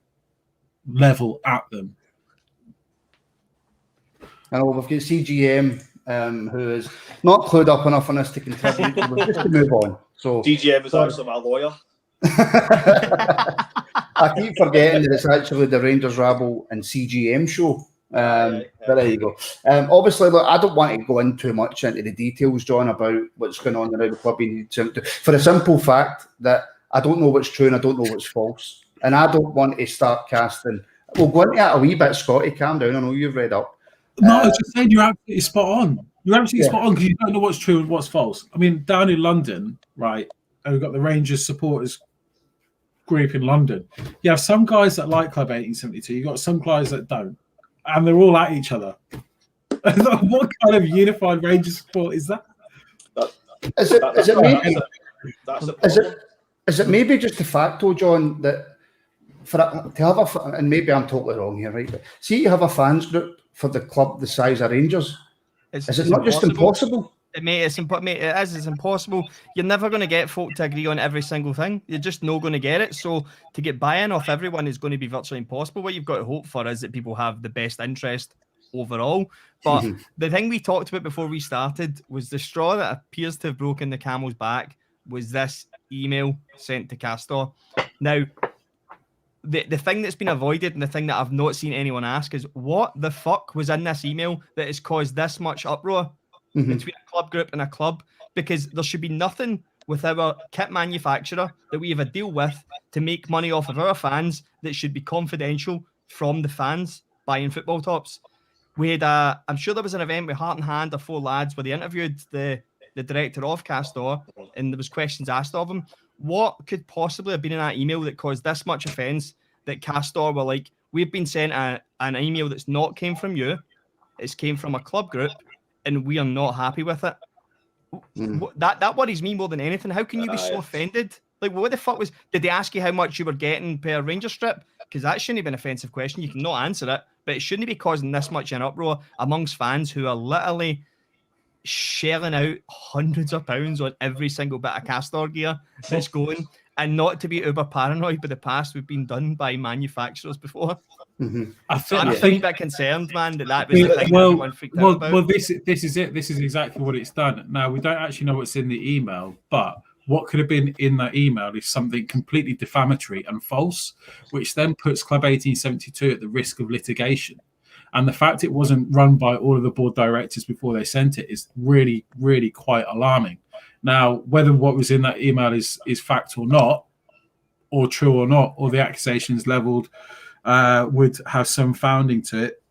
level at them. I know we've got CGM, who is not clued up enough on this to contribute. Just to move on. So CGM is actually my lawyer. I keep forgetting that it's actually the Rangers Rabble and CGM show. But there you go. Obviously, look, I don't want to go in too much into the details, John, about what's going on around the club for the simple fact that I don't know what's true and I don't know what's false. And I don't want to start casting. We'll go into that a wee bit, Scotty. Calm down. I know you've read up. No, I was just saying you're absolutely spot on. You're absolutely spot on because you don't know what's true and what's false. I mean, down in London, right, we've got the Rangers supporters group in London. You have some guys that like Club 1872. You've got some guys that don't. And they're all at each other. What kind of unified Rangers support is that? Is it maybe just the fact, though, John, that to have and maybe I'm totally wrong here, right? But see, you have a fans group for the club the size of Rangers. Is it not just impossible? It's impossible. You're never going to get folk to agree on every single thing. You're just not going to get it. So to get buy-in off everyone is going to be virtually impossible. What you've got to hope for is that people have the best interest overall. But the thing we talked about before we started was the straw that appears to have broken the camel's back was this email sent to Castor. Now, the thing that's been avoided and the thing that I've not seen anyone ask is what the fuck was in this email that has caused this much uproar between a club group and a club? Because there should be nothing with our kit manufacturer that we have a deal with to make money off of our fans that should be confidential from the fans buying football tops. We had I'm sure there was an event with Heart and Hand or four lads where they interviewed the director of Castor and there was questions asked of him. What could possibly have been in that email that caused this much offence that Castor were like, we've been sent an email that's not came from you, it's came from a club group, and we are not happy with it. That worries me more than anything. How can you be so offended? Like, what the fuck did they ask you how much you were getting per Ranger strip? Because that shouldn't have been an offensive question. You can not answer it, but it shouldn't be causing this much an uproar amongst fans who are literally shelling out hundreds of pounds on every single bit of Castor gear that's going, and not to be uber paranoid by the past we've been done by manufacturers before. I'm a bit concerned, man, that was the thing everyone freaked out about. Well, this is it. This is exactly what it's done. Now, we don't actually know what's in the email, but what could have been in that email is something completely defamatory and false, which then puts Club 1872 at the risk of litigation. And the fact it wasn't run by all of the board directors before they sent it is really, really quite alarming. Now, whether what was in that email is fact or not, or true or not, or the accusations levelled would have some founding to it,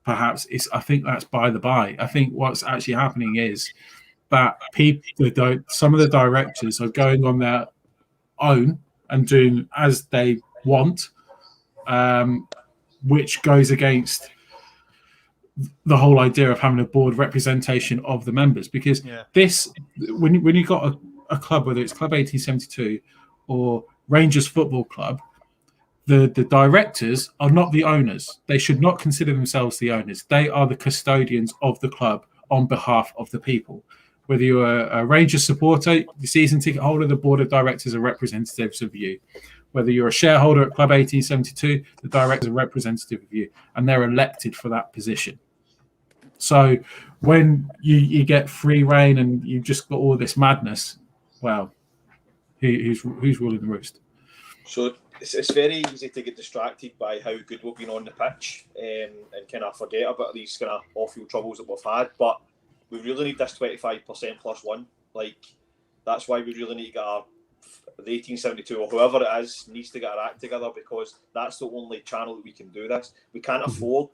perhaps, I think that's by the by. I think what's actually happening is that some of the directors are going on their own and doing as they want, which goes against the whole idea of having a board representation of the members, because this, when you got a club, whether it's Club 1872 or Rangers Football Club, the directors are not the owners. They should not consider themselves the owners. They are the custodians of the club on behalf of the people. Whether you're a Rangers supporter, the season ticket holder, the board of directors are representatives of you. Whether you're a shareholder at Club 1872, the directors are representative of you, and they're elected for that position. So when you get free reign and you've just got all this madness, well, who's ruling the roost? So it's very easy to get distracted by how good we've been on the pitch and kind of forget about these kind of off-field troubles that we've had. But we really need this 25% plus one. Like, that's why we really need to get the 1872 or whoever it is needs to get our act together, because that's the only channel that we can do this. We can't afford,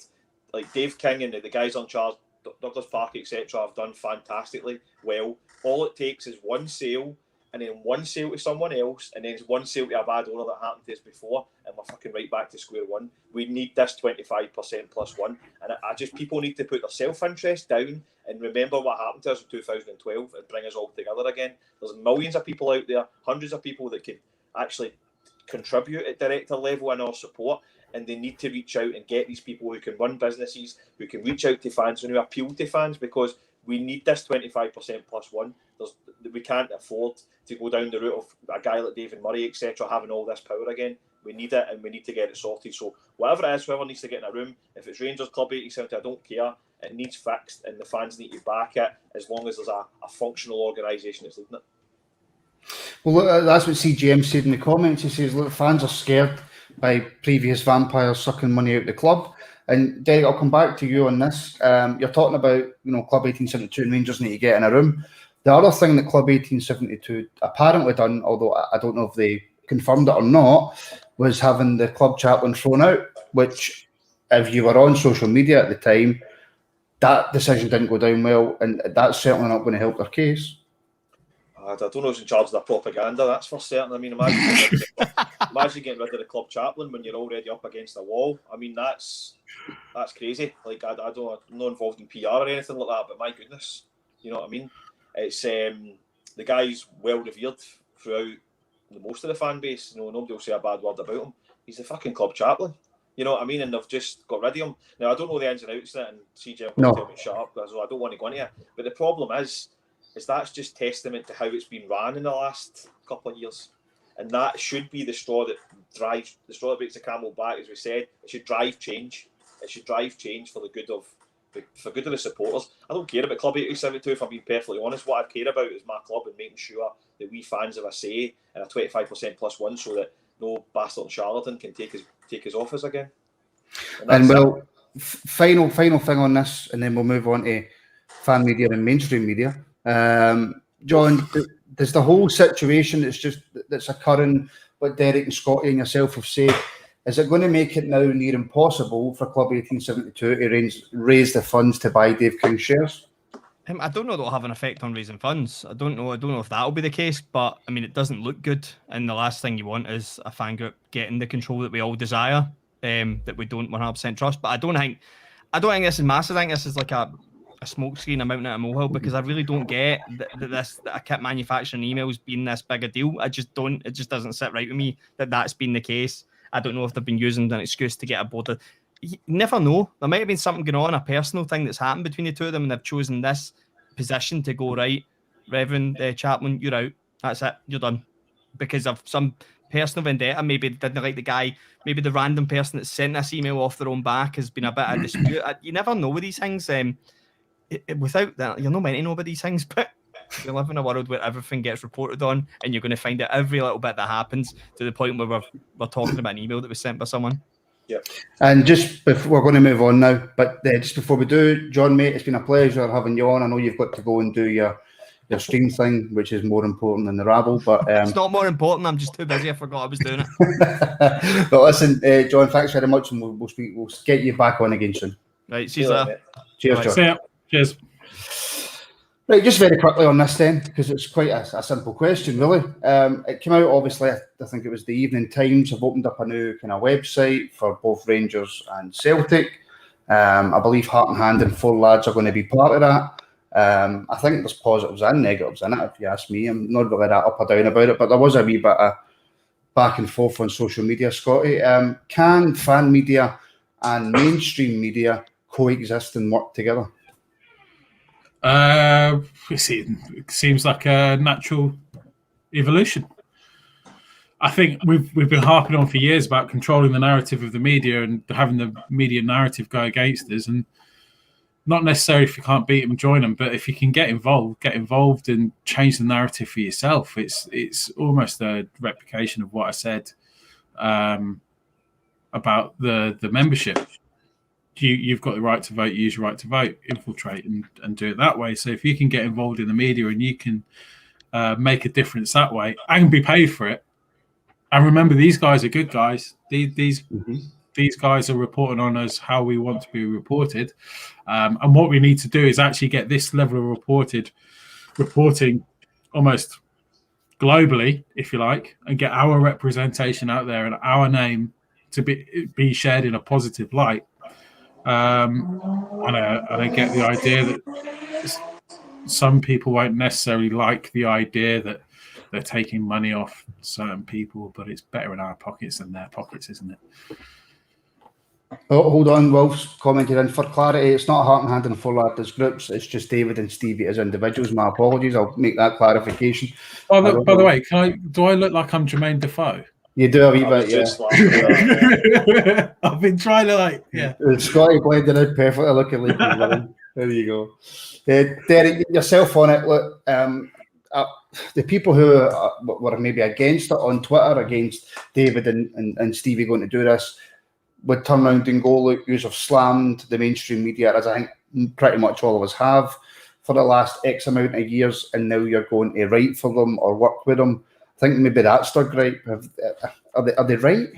like Dave King and the guys on charge, Douglas Park, etc., have done fantastically well. All it takes is one sale, and then one sale to someone else, and then one sale to a bad owner that happened to us before, and we're fucking right back to square one. We need this 25% plus one, and I just, people need to put their self-interest down and remember what happened to us in 2012 and bring us all together again. There's millions of people out there, hundreds of people that can actually contribute at director level and our support, and they need to reach out and get these people who can run businesses, who can reach out to fans and who appeal to fans, because we need this 25% plus one. We can't afford to go down the route of a guy like David Murray, etc., having all this power again. We need it, and we need to get it sorted. So whatever it is, whoever needs to get in a room, if it's Rangers Club 87, I don't care. It needs fixed, and the fans need to back it as long as there's a functional organisation that's leading it. Well, that's what CGM said in the comments. He says, look, fans are scared by previous vampires sucking money out of the club. And Derek, I'll come back to you on this. You're talking about, Club 1872 and Rangers need to get in a room. The other thing that Club 1872 apparently done, although I don't know if they confirmed it or not, was having the club chaplain thrown out, which, if you were on social media at the time, that decision didn't go down well, and that's certainly not going to help their case. I don't know who's in charge of their propaganda, that's for certain. I mean, imagine getting rid of the club chaplain when you're already up against a wall. I mean, that's crazy. Like, I'm not involved in PR or anything like that, but my goodness, you know what I mean? It's the guy's well revered throughout most of the fan base. Nobody will say a bad word about him. He's the fucking club chaplain. You know what I mean? And they've just got rid of him. Now, I don't know the ins and outs of it, and CJ will tell me shut up, because I don't want to go into it. But the problem is that's just testament to how it's been ran in the last couple of years. And that should be the straw that breaks the camel back, as we said. It should drive change. It should drive change for the good of the supporters. I don't care about Club 1872, if I'm being perfectly honest. What I care about is my club and making sure that we fans have a say in a 25% plus one, so that no bastard and charlatan can take his office again. And well, final thing on this, and then we'll move on to fan media and mainstream media. John, there's the whole situation that's occurring, what Derrick and Scott and yourself have said. Is it going to make it now near impossible for Club 1872 to raise the funds to buy Dave King shares? I don't know that will have an effect on raising funds. I don't know if that will be the case, but I mean, it doesn't look good. And the last thing you want is a fan group getting the control that we all desire, that we don't 100% trust. But I don't think this is massive. I think this is like a smoke screen mounting at a molehill, because I really don't get that a kit manufacturing emails being this big a deal. It just doesn't sit right with me that's been the case. I don't know if they've been using an excuse to get a board. You never know. There might have been something going on, a personal thing that's happened between the two of them, and they've chosen this position to go, right, Reverend Chapman, you're out. That's it. You're done. Because of some personal vendetta. Maybe they didn't like the guy. Maybe the random person that sent this email off their own back has been a bit of dispute. You never know with these things. Without that, you're not meant to know about these things, but we live in a world where everything gets reported on, and you're going to find out every little bit that happens, to the point where we're talking about an email that was sent by someone. Yeah. And just before, we're going to move on now, but just before we do, John, mate, it's been a pleasure having you on. I know you've got to go and do your stream thing, which is more important than the Rabble, but it's not more important. I'm just too busy. I forgot I was doing it. But listen, John, thanks very much, and we'll get you back on again soon. Right, see you later. Cheers, Right, John. see ya. Cheers. Right, just very quickly on this then, because it's quite a simple question, really. It came out, obviously, I think it was the Evening Times have opened up a new kind of website for both Rangers and Celtic. I believe Heart and Hand and Four Lads are going to be part of that. I think there's positives and negatives in it, if you ask me. I'm not really that up or down about it, but there was a wee bit of back and forth on social media, Scotty. Can fan media and mainstream media coexist and work together? It seems like a natural evolution. I think we've been harping on for years about controlling the narrative of the media and having the media narrative go against us, and not necessarily if you can't beat them, join them, but if you can get involved and change the narrative for yourself. It's almost a replication of what I said about the membership. You've got the right to vote, use your right to vote, infiltrate and do it that way. So if you can get involved in the media and you can make a difference that way and be paid for it, and remember, these guys are good guys. These guys are reporting on us how we want to be reported. And what we need to do is actually get this level of reporting almost globally, if you like, and get our representation out there and our name to be shared in a positive light. And I get the idea that some people won't necessarily like the idea that they're taking money off certain people, but it's better in our pockets than their pockets, isn't it? Oh, hold on, Wolf's commented in. For clarity, it's not Heart and Hand and Forlad as groups, it's just David and Stevie as individuals. My apologies, I'll make that clarification. By the way, do I look like I'm Jermaine Defoe? You do a wee bit, yeah. I've been trying to Scotty blended in perfectly looking like he's winning. There you go. Derrick, yourself on it, look, the people who were maybe against it on Twitter, against David and Stevie going to do this, would turn around and go, look, you have slammed the mainstream media, as I think pretty much all of us have, for the last X amount of years, and now you're going to write for them or work with them. I think maybe that's their gripe. Are they right?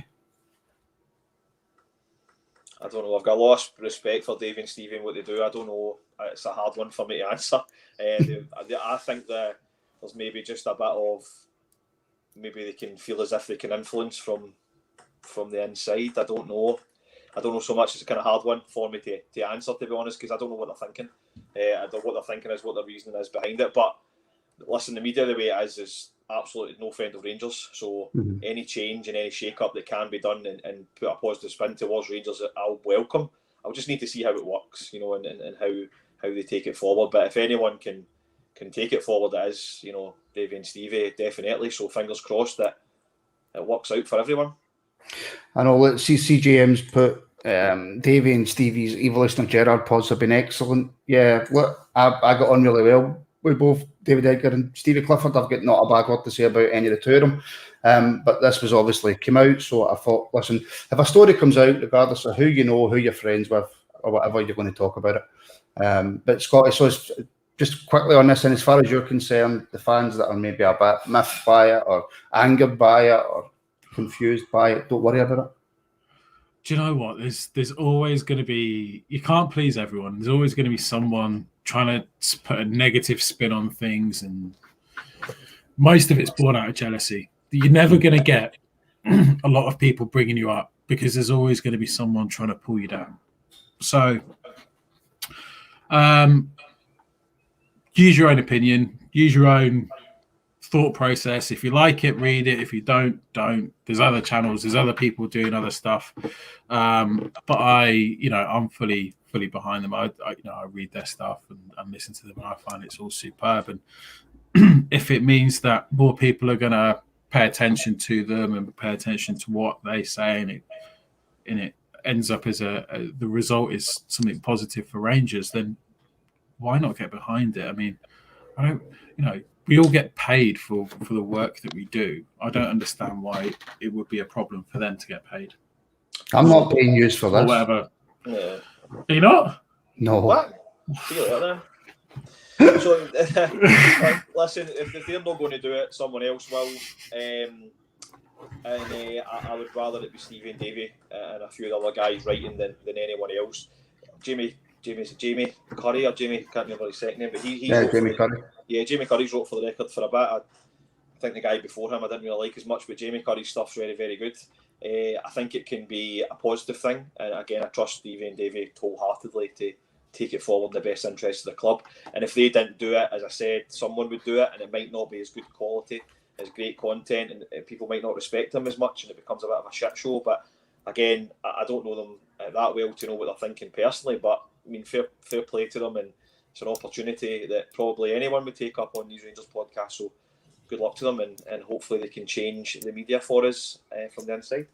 I don't know. I've got a lot of respect for Dave and Stevie and what they do. I don't know. It's a hard one for me to answer. I think that there's maybe just a bit of, maybe they can feel as if they can influence from the inside. I don't know so much. It's a kind of hard one for me to answer, to be honest, because I don't know what they're thinking. I don't know what they're thinking is, what the reasoning is behind it. But listen, the media, the way it is absolutely no friend of Rangers. So any change and any shake-up that can be done and put a positive spin towards Rangers, I'll welcome. I'll just need to see how it works, and how they take it forward. But if anyone can take it forward, it is, Davey and Stevie, definitely. So fingers crossed that it works out for everyone. I know, let's see, CJM's put Davey and Stevie's Evolution of Gerrard pods have been excellent. Yeah, look, I got on really well with both David Edgar and Stevie Clifford. I've got not a bad word to say about any of the two of them. But this was obviously came out, so I thought, listen, if a story comes out, regardless of who you know, who you're friends with, or whatever, you're going to talk about it. But Scotty, so it's just quickly on this, and as far as you're concerned, the fans that are maybe a bit miffed by it, or angered by it, or confused by it, don't worry about it. Do you know what? There's always going to be, you can't please everyone. There's always going to be someone trying to put a negative spin on things, and most of it's born out of jealousy. You're never going to get a lot of people bringing you up, because there's always going to be someone trying to pull you down. So use your own opinion, use your own thought process. If you like it, read it. If you don't. There's other channels, there's other people doing other stuff. But I'm fully behind them. I read their stuff and listen to them, and I find it's all superb. And if it means that more people are going to pay attention to them and pay attention to what they say, and it ends up as the result is something positive for Rangers, then why not get behind it? I mean, we all get paid for the work that we do. I don't understand why it would be a problem for them to get paid. I'm not being used for this. Or whatever. Yeah. Are you not? No. What? See you later. So, listen, if they're not going to do it, someone else will. I would rather it be Stevie and Davey and a few of the other guys writing than anyone else. Jamie Curry, or Jamie, can't remember his second name, but he's Jamie Curry. Yeah, Jamie Curry's wrote for the Record for a bit. I think the guy before him I didn't really like as much, but Jamie Curry's stuff's very, very good. I think it can be a positive thing, and again, I trust Stevie and Davey wholeheartedly to take it forward in the best interest of the club. And if they didn't do it, as I said, someone would do it, and it might not be as good quality, as great content, and people might not respect them as much, and it becomes a bit of a shit show. But again, I don't know them that well to know what they're thinking personally, but I mean, fair play to them, and it's an opportunity that probably anyone would take up on these Rangers podcasts. So good luck to them, and hopefully they can change the media for us from the inside.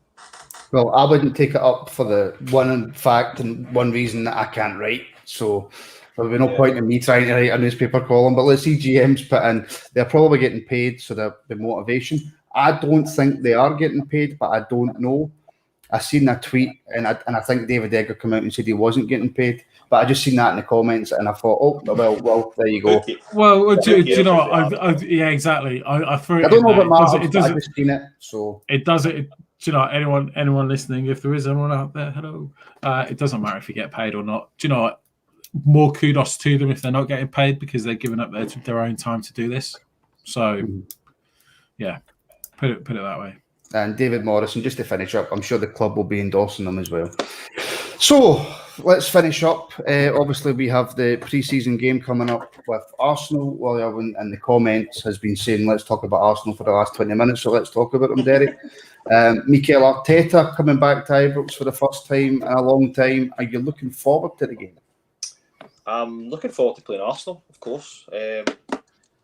Well, I wouldn't take it up for the one fact and one reason that I can't write. So there'll be no point in me trying to write a newspaper column. But let's see GMs put in. They're probably getting paid, so there'll be motivation. I don't think they are getting paid, but I don't know. I seen a tweet, and I think David Egger came out and said he wasn't getting paid. But I just seen that in the comments, and I thought, oh, well, there you go. Well, do you know what? Yeah, exactly. I threw it. I don't know about it doesn't. I've just seen it, so it doesn't. Do you know, anyone listening? If there is anyone out there, hello. It doesn't matter if you get paid or not. Do you know what? More kudos to them if they're not getting paid because they're giving up their own time to do this. So, yeah, put it that way. And David Morrison, just to finish up, I'm sure the club will be endorsing them as well. So let's finish up. Obviously, we have the pre-season game coming up with Arsenal. Well, everyone in the comments has been saying, let's talk about Arsenal for the last 20 minutes, so let's talk about them, Derek. Mikel Arteta coming back to Ibrox for the first time in a long time. Are you looking forward to the game? I'm looking forward to playing Arsenal, of course.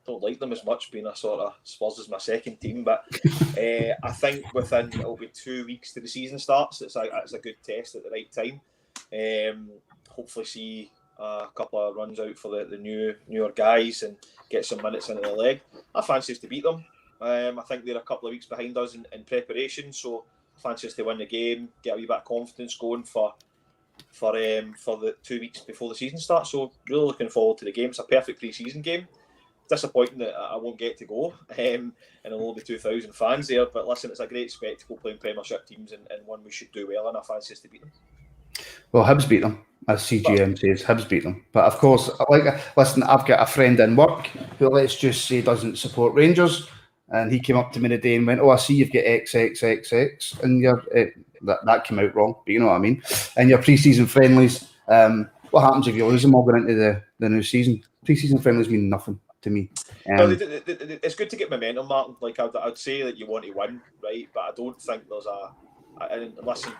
Don't like them as much, being a sort of Spurs as my second team, but I think it'll be 2 weeks to the season starts. It's a good test at the right time. Hopefully see a couple of runs out for the newer guys and get some minutes into the leg. I fancy us to beat them. I think they're a couple of weeks behind us in preparation, so I fancy us to win the game, get a wee bit of confidence going for the 2 weeks before the season starts. So really looking forward to the game. It's a perfect pre-season game. Disappointing that I won't get to go, and there'll only be 2,000 fans there. But listen, it's a great spectacle playing Premiership teams, and one we should do well. And I fancy us to beat them. Well, Hibs beat them, as CGM says. Hibs beat them. But of course, listen, I've got a friend in work who, let's just say, doesn't support Rangers, and he came up to me today and went, "Oh, I see you've got XXXX," and that came out wrong. But you know what I mean. And your pre-season friendlies. What happens if you lose them all going into the new season? Pre-season friendlies mean nothing to me. It's good to get momentum, Martin. Like I'd say that you want to win, right? But I don't think there's listen,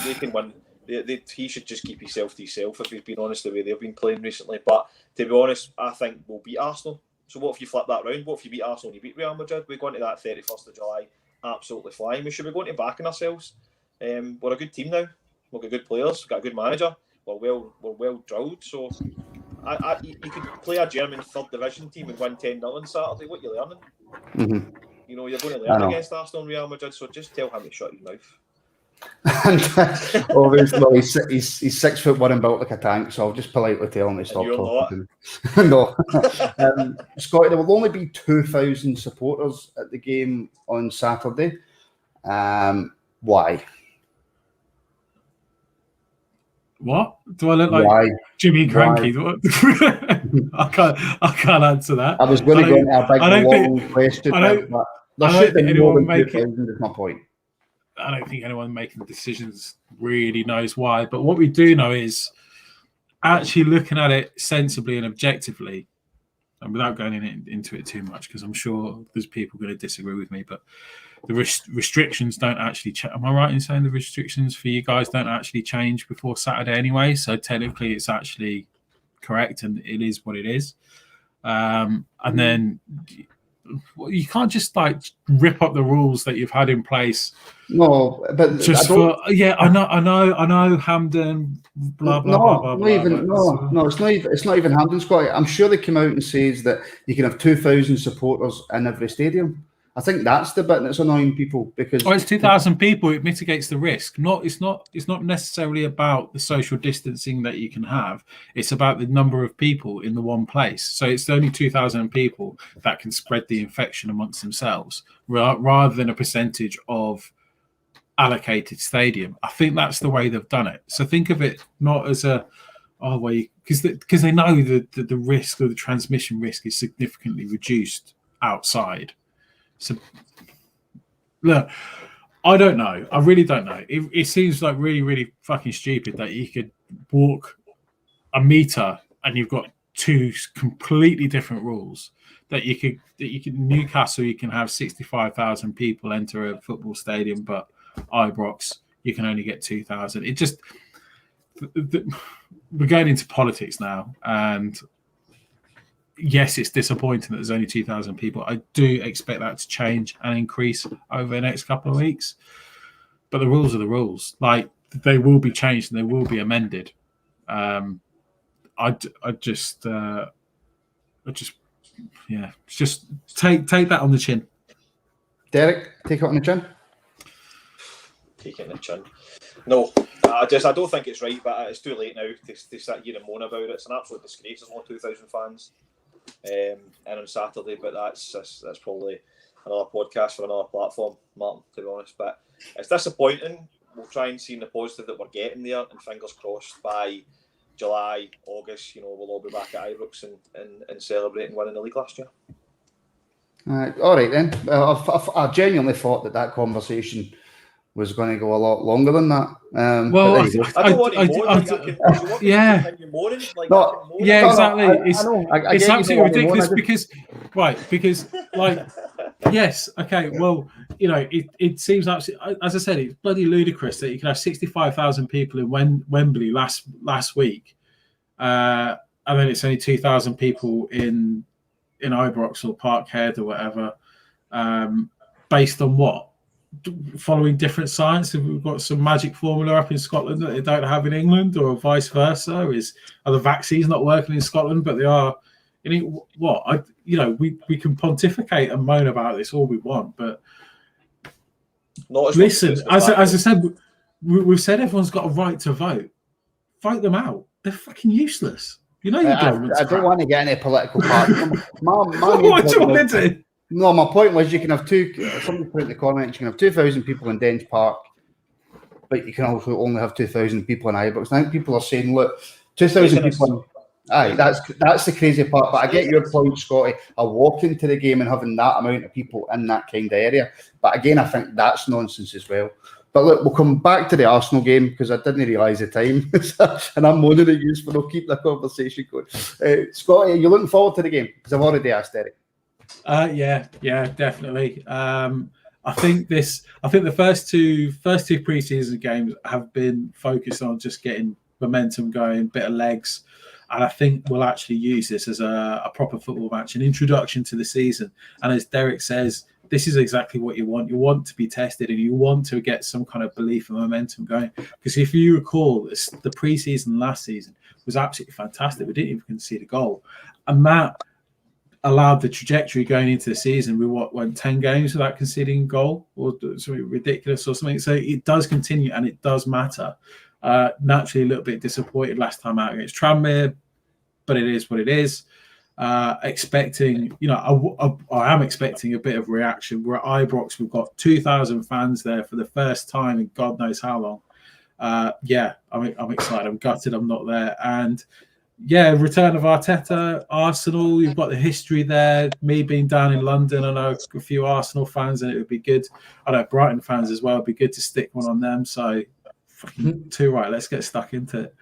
they can win. He should just keep himself to himself, if he's been honest, the way they've been playing recently. But to be honest, I think we'll beat Arsenal. So what if you flip that round? What if you beat Arsenal and you beat Real Madrid? We're going to that 31st of July absolutely flying. We should be going to backing ourselves. We're a good team now. We've got good players. We've got a good manager. We're well drilled. So you could play a German third division team and win 10-0 on Saturday. What are you learning? Mm-hmm. You know, you're going to learn against Arsenal and Real Madrid. So just tell him to shut his mouth. And obviously, he's 6'1" and built like a tank, so I'll just politely tell him to stop talking. No. Scotty, there will only be 2,000 supporters at the game on Saturday. Why? What? Do I look like Jimmy Cranky? I can't answer that. I was going to go into a big long question, but there should be more than 2,000 is my point. I don't think anyone making decisions really knows why. But what we do know is actually looking at it sensibly and objectively, and without going into it too much, because I'm sure there's people going to disagree with me, but the restrictions don't actually change. Am I right in saying the restrictions for you guys don't actually change before Saturday anyway? So technically it's actually correct and it is what it is. And then you can't just like rip up the rules that you've had in place. No, but just I know Hampden, blah blah blah. It's not even Hampden, Scotty. I'm sure they come out and says that you can have 2,000 supporters in every stadium. I think that's the bit that's annoying people because it's 2,000 people. It mitigates the risk. It's not necessarily about the social distancing that you can have. It's about the number of people in the one place. So it's only 2,000 people that can spread the infection amongst themselves, rather than a percentage of allocated stadium. I think that's the way they've done it. So think of it not as because they know that the risk of the transmission risk is significantly reduced outside. So, look, I don't know. I really don't know. It seems like really, really fucking stupid that you could walk a meter and you've got two completely different rules. That you could Newcastle, you can have 65,000 people enter a football stadium, but Ibrox, you can only get 2,000. It just we're going into politics now, and yes, it's disappointing that there's only 2,000 people. I do expect that to change and increase over the next couple of weeks. But the rules are the rules. Like, they will be changed and they will be amended. Just take that on the chin. Derek, take it on the chin. Take it on the chin. No, I don't think it's right, but it's too late now to sit here and moan about it. It's an absolute disgrace. There's only 2,000 fans, and on Saturday, but that's probably another podcast for another platform, Martin, to be honest. But it's disappointing. We'll try and see in the positive that we're getting there, and fingers crossed by July, August, we'll all be back at Ibrox and celebrating winning the league last year. All right then. I genuinely thought that conversation was going to go a lot longer than that. Well, I don't want to moan. Yeah. Yeah, exactly. It's absolutely ridiculous because, yes, okay, well, it seems absolutely, as I said, it's bloody ludicrous that you can have 65,000 people in Wembley last week, and then it's only 2,000 people in Ibrox or Parkhead or whatever, based on what? Following different science. Have we got some magic formula up in Scotland that they don't have in England, or vice versa? Are the vaccines not working in Scotland, but they are? We can pontificate and moan about this all we want, but listen, as I said, we've said everyone's got a right to vote. Vote them out. They're fucking useless. Your government's I don't want to get any political party. What do you want to do? No, my point was you can have somebody put in the comments, you can have 2,000 people in Denge Park, but you can also only have 2,000 people in Ibrox. I think people are saying, look, 2,000 people. Aye, that's the crazy part. But I get your point, Scotty. I walk into the game and having that amount of people in that kind of area. But again, I think that's nonsense as well. But look, we'll come back to the Arsenal game because I didn't realise the time. And I'm moaning at you, but we'll keep the conversation going. Scotty, are you looking forward to the game? Because I've already asked Derek. Yeah, definitely. I think the first two preseason games have been focused on just getting momentum going, bit of legs, and I think we'll actually use this as a proper football match, an introduction to the season. And as Derek says, this is exactly what you want. You want to be tested, and you want to get some kind of belief and momentum going. Because if you recall, the preseason last season was absolutely fantastic. We didn't even concede a goal, and that allowed the trajectory going into the season. We went 10 games without conceding a goal or something ridiculous or something. So it does continue and it does matter. Naturally, a little bit disappointed last time out against Tranmere, but it is what it is. Expecting, I am expecting a bit of reaction. We're at Ibrox. We've got 2,000 fans there for the first time in God knows how long. I'm excited. I'm gutted I'm not there. And return of Arteta, Arsenal, you've got the history there. Me being down in London, I know a few Arsenal fans, and it would be good. I know Brighton fans as well. It'd be good to stick one on them. So, too right, let's get stuck into it.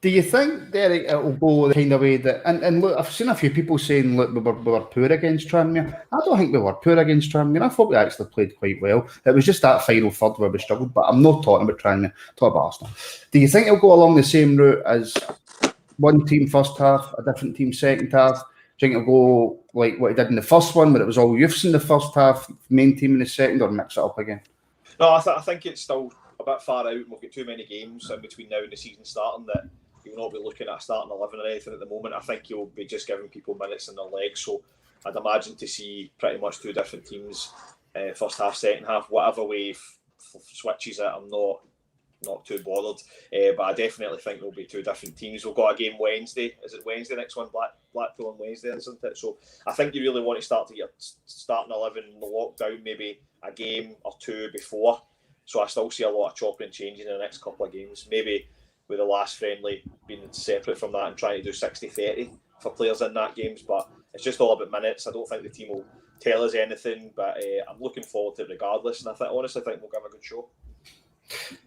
Do you think, Derek, it will go the kind of way that... And look, I've seen a few people saying, look, we were poor against Tranmere. I don't think we were poor against Tranmere. I thought we actually played quite well. It was just that final third where we struggled, but I'm not talking about Tranmere, I'm talking about Arsenal. Do you think it'll go along the same route as one team first half, a different team second half? Do you think it'll go like what it did in the first one, where it was all youths in the first half, main team in the second, or mix it up again? No, I think it's still a bit far out, and we've got too many games in between now and the season starting that you'll not be looking at a starting 11 or anything at the moment. I think you'll be just giving people minutes in their legs. So I'd imagine to see pretty much two different teams, first half, second half, whatever way switches it. I'm not too bothered. But I definitely think there'll be two different teams. We've got a game Wednesday. Is it Wednesday next one? Blackpool on Wednesday, isn't it? So I think you really want to start to get starting 11 in the lockdown, maybe a game or two before. So I still see a lot of chopping and changing in the next couple of games. Maybe with the last friendly being separate from that and trying to do 60-30 for players in that games, but it's just all about minutes. I don't think the team will tell us anything, but I'm looking forward to it regardless, and I honestly think we'll give a good show.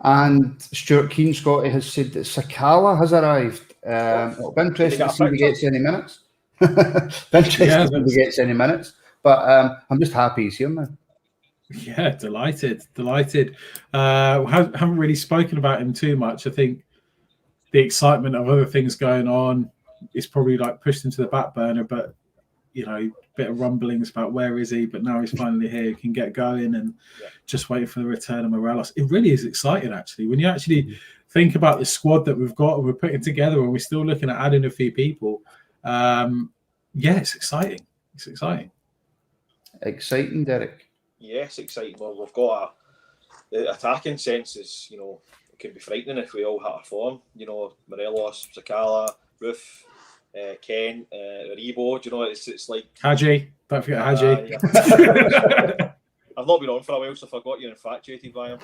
And Stuart Keane, Scotty, has said that Sakala has arrived. It'll be interesting to see if he gets any minutes. If he gets any minutes, but I'm just happy he's here now. Yeah, delighted. Haven't really spoken about him too much. I think the excitement of other things going on, it's probably like pushed into the back burner, but bit of rumblings about where is he, but now he's finally here, he can get going, and just waiting for the return of Morelos. It really is exciting, actually, when you actually think about the squad that we've got and we're putting together, and we're still looking at adding a few people. It's exciting. It's exciting. Exciting, Derek. Yes, exciting. Well, we've got the attacking sense is, it can be frightening if we all hit our form. Morelos, Sakala, Roof, Ken, Rebo. It's like Hadji. Don't forget Hadji. I've not been on for a while, so I forgot you're infatuated by him.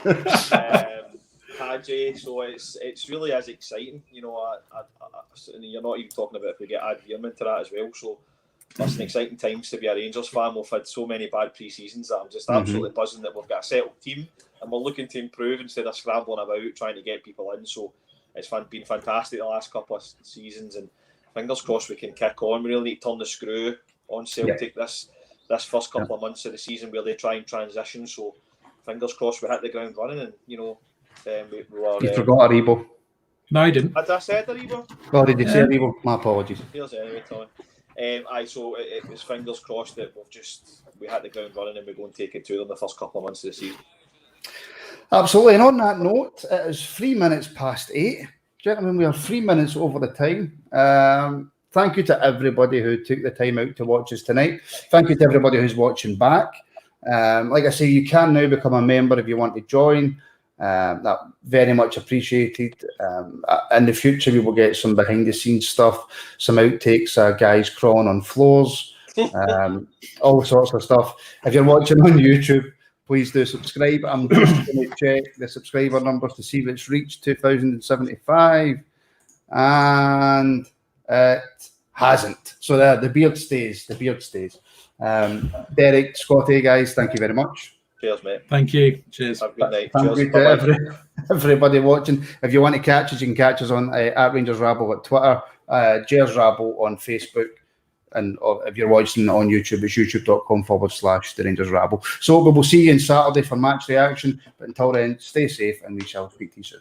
Hadji, so it's really as exciting. And you're not even talking about if we get Veerman to that as well. So that's an exciting times to be a Rangers fan. We've had so many bad pre-seasons that I'm just absolutely buzzing that we've got a settled team and we're looking to improve instead of scrambling about trying to get people in. So it's been fantastic the last couple of seasons, and fingers crossed we can kick on. We really need to turn the screw on Celtic this first couple of months of the season where they try and transition. So fingers crossed we hit the ground running, and we were. You forgot Rebo. No, I didn't. Had I said Rebo? Oh, did you say Rebo? My apologies. Here's anyway, Tom. So it was fingers crossed that we hit the ground running and we're going to take it to them the first couple of months of the season. Absolutely. And on that note, it is 3 minutes past 8. Gentlemen, we are 3 minutes over the time. Thank you to everybody who took the time out to watch us tonight. Thank you to everybody who's watching back. Like I say, you can now become a member if you want to join. That very much appreciated. In the future, we will get some behind the scenes stuff, some outtakes, guys crawling on floors, all sorts of stuff. If you're watching on YouTube, please do subscribe. I'm just going to check the subscriber numbers to see if it's reached 2,075, and it hasn't. So the beard stays. The beard stays. Derek, Scotty, guys, thank you very much. Cheers, mate. Thank you. Cheers. Have a good night. Thank you to everybody watching. If you want to catch us, you can catch us on at Rangers Rabble at Twitter, Jers Rabble on Facebook, and if you're watching on YouTube, it's youtube.com/The Rangers Rabble. So we will see you on Saturday for match reaction. But until then, stay safe, and we shall speak to you soon.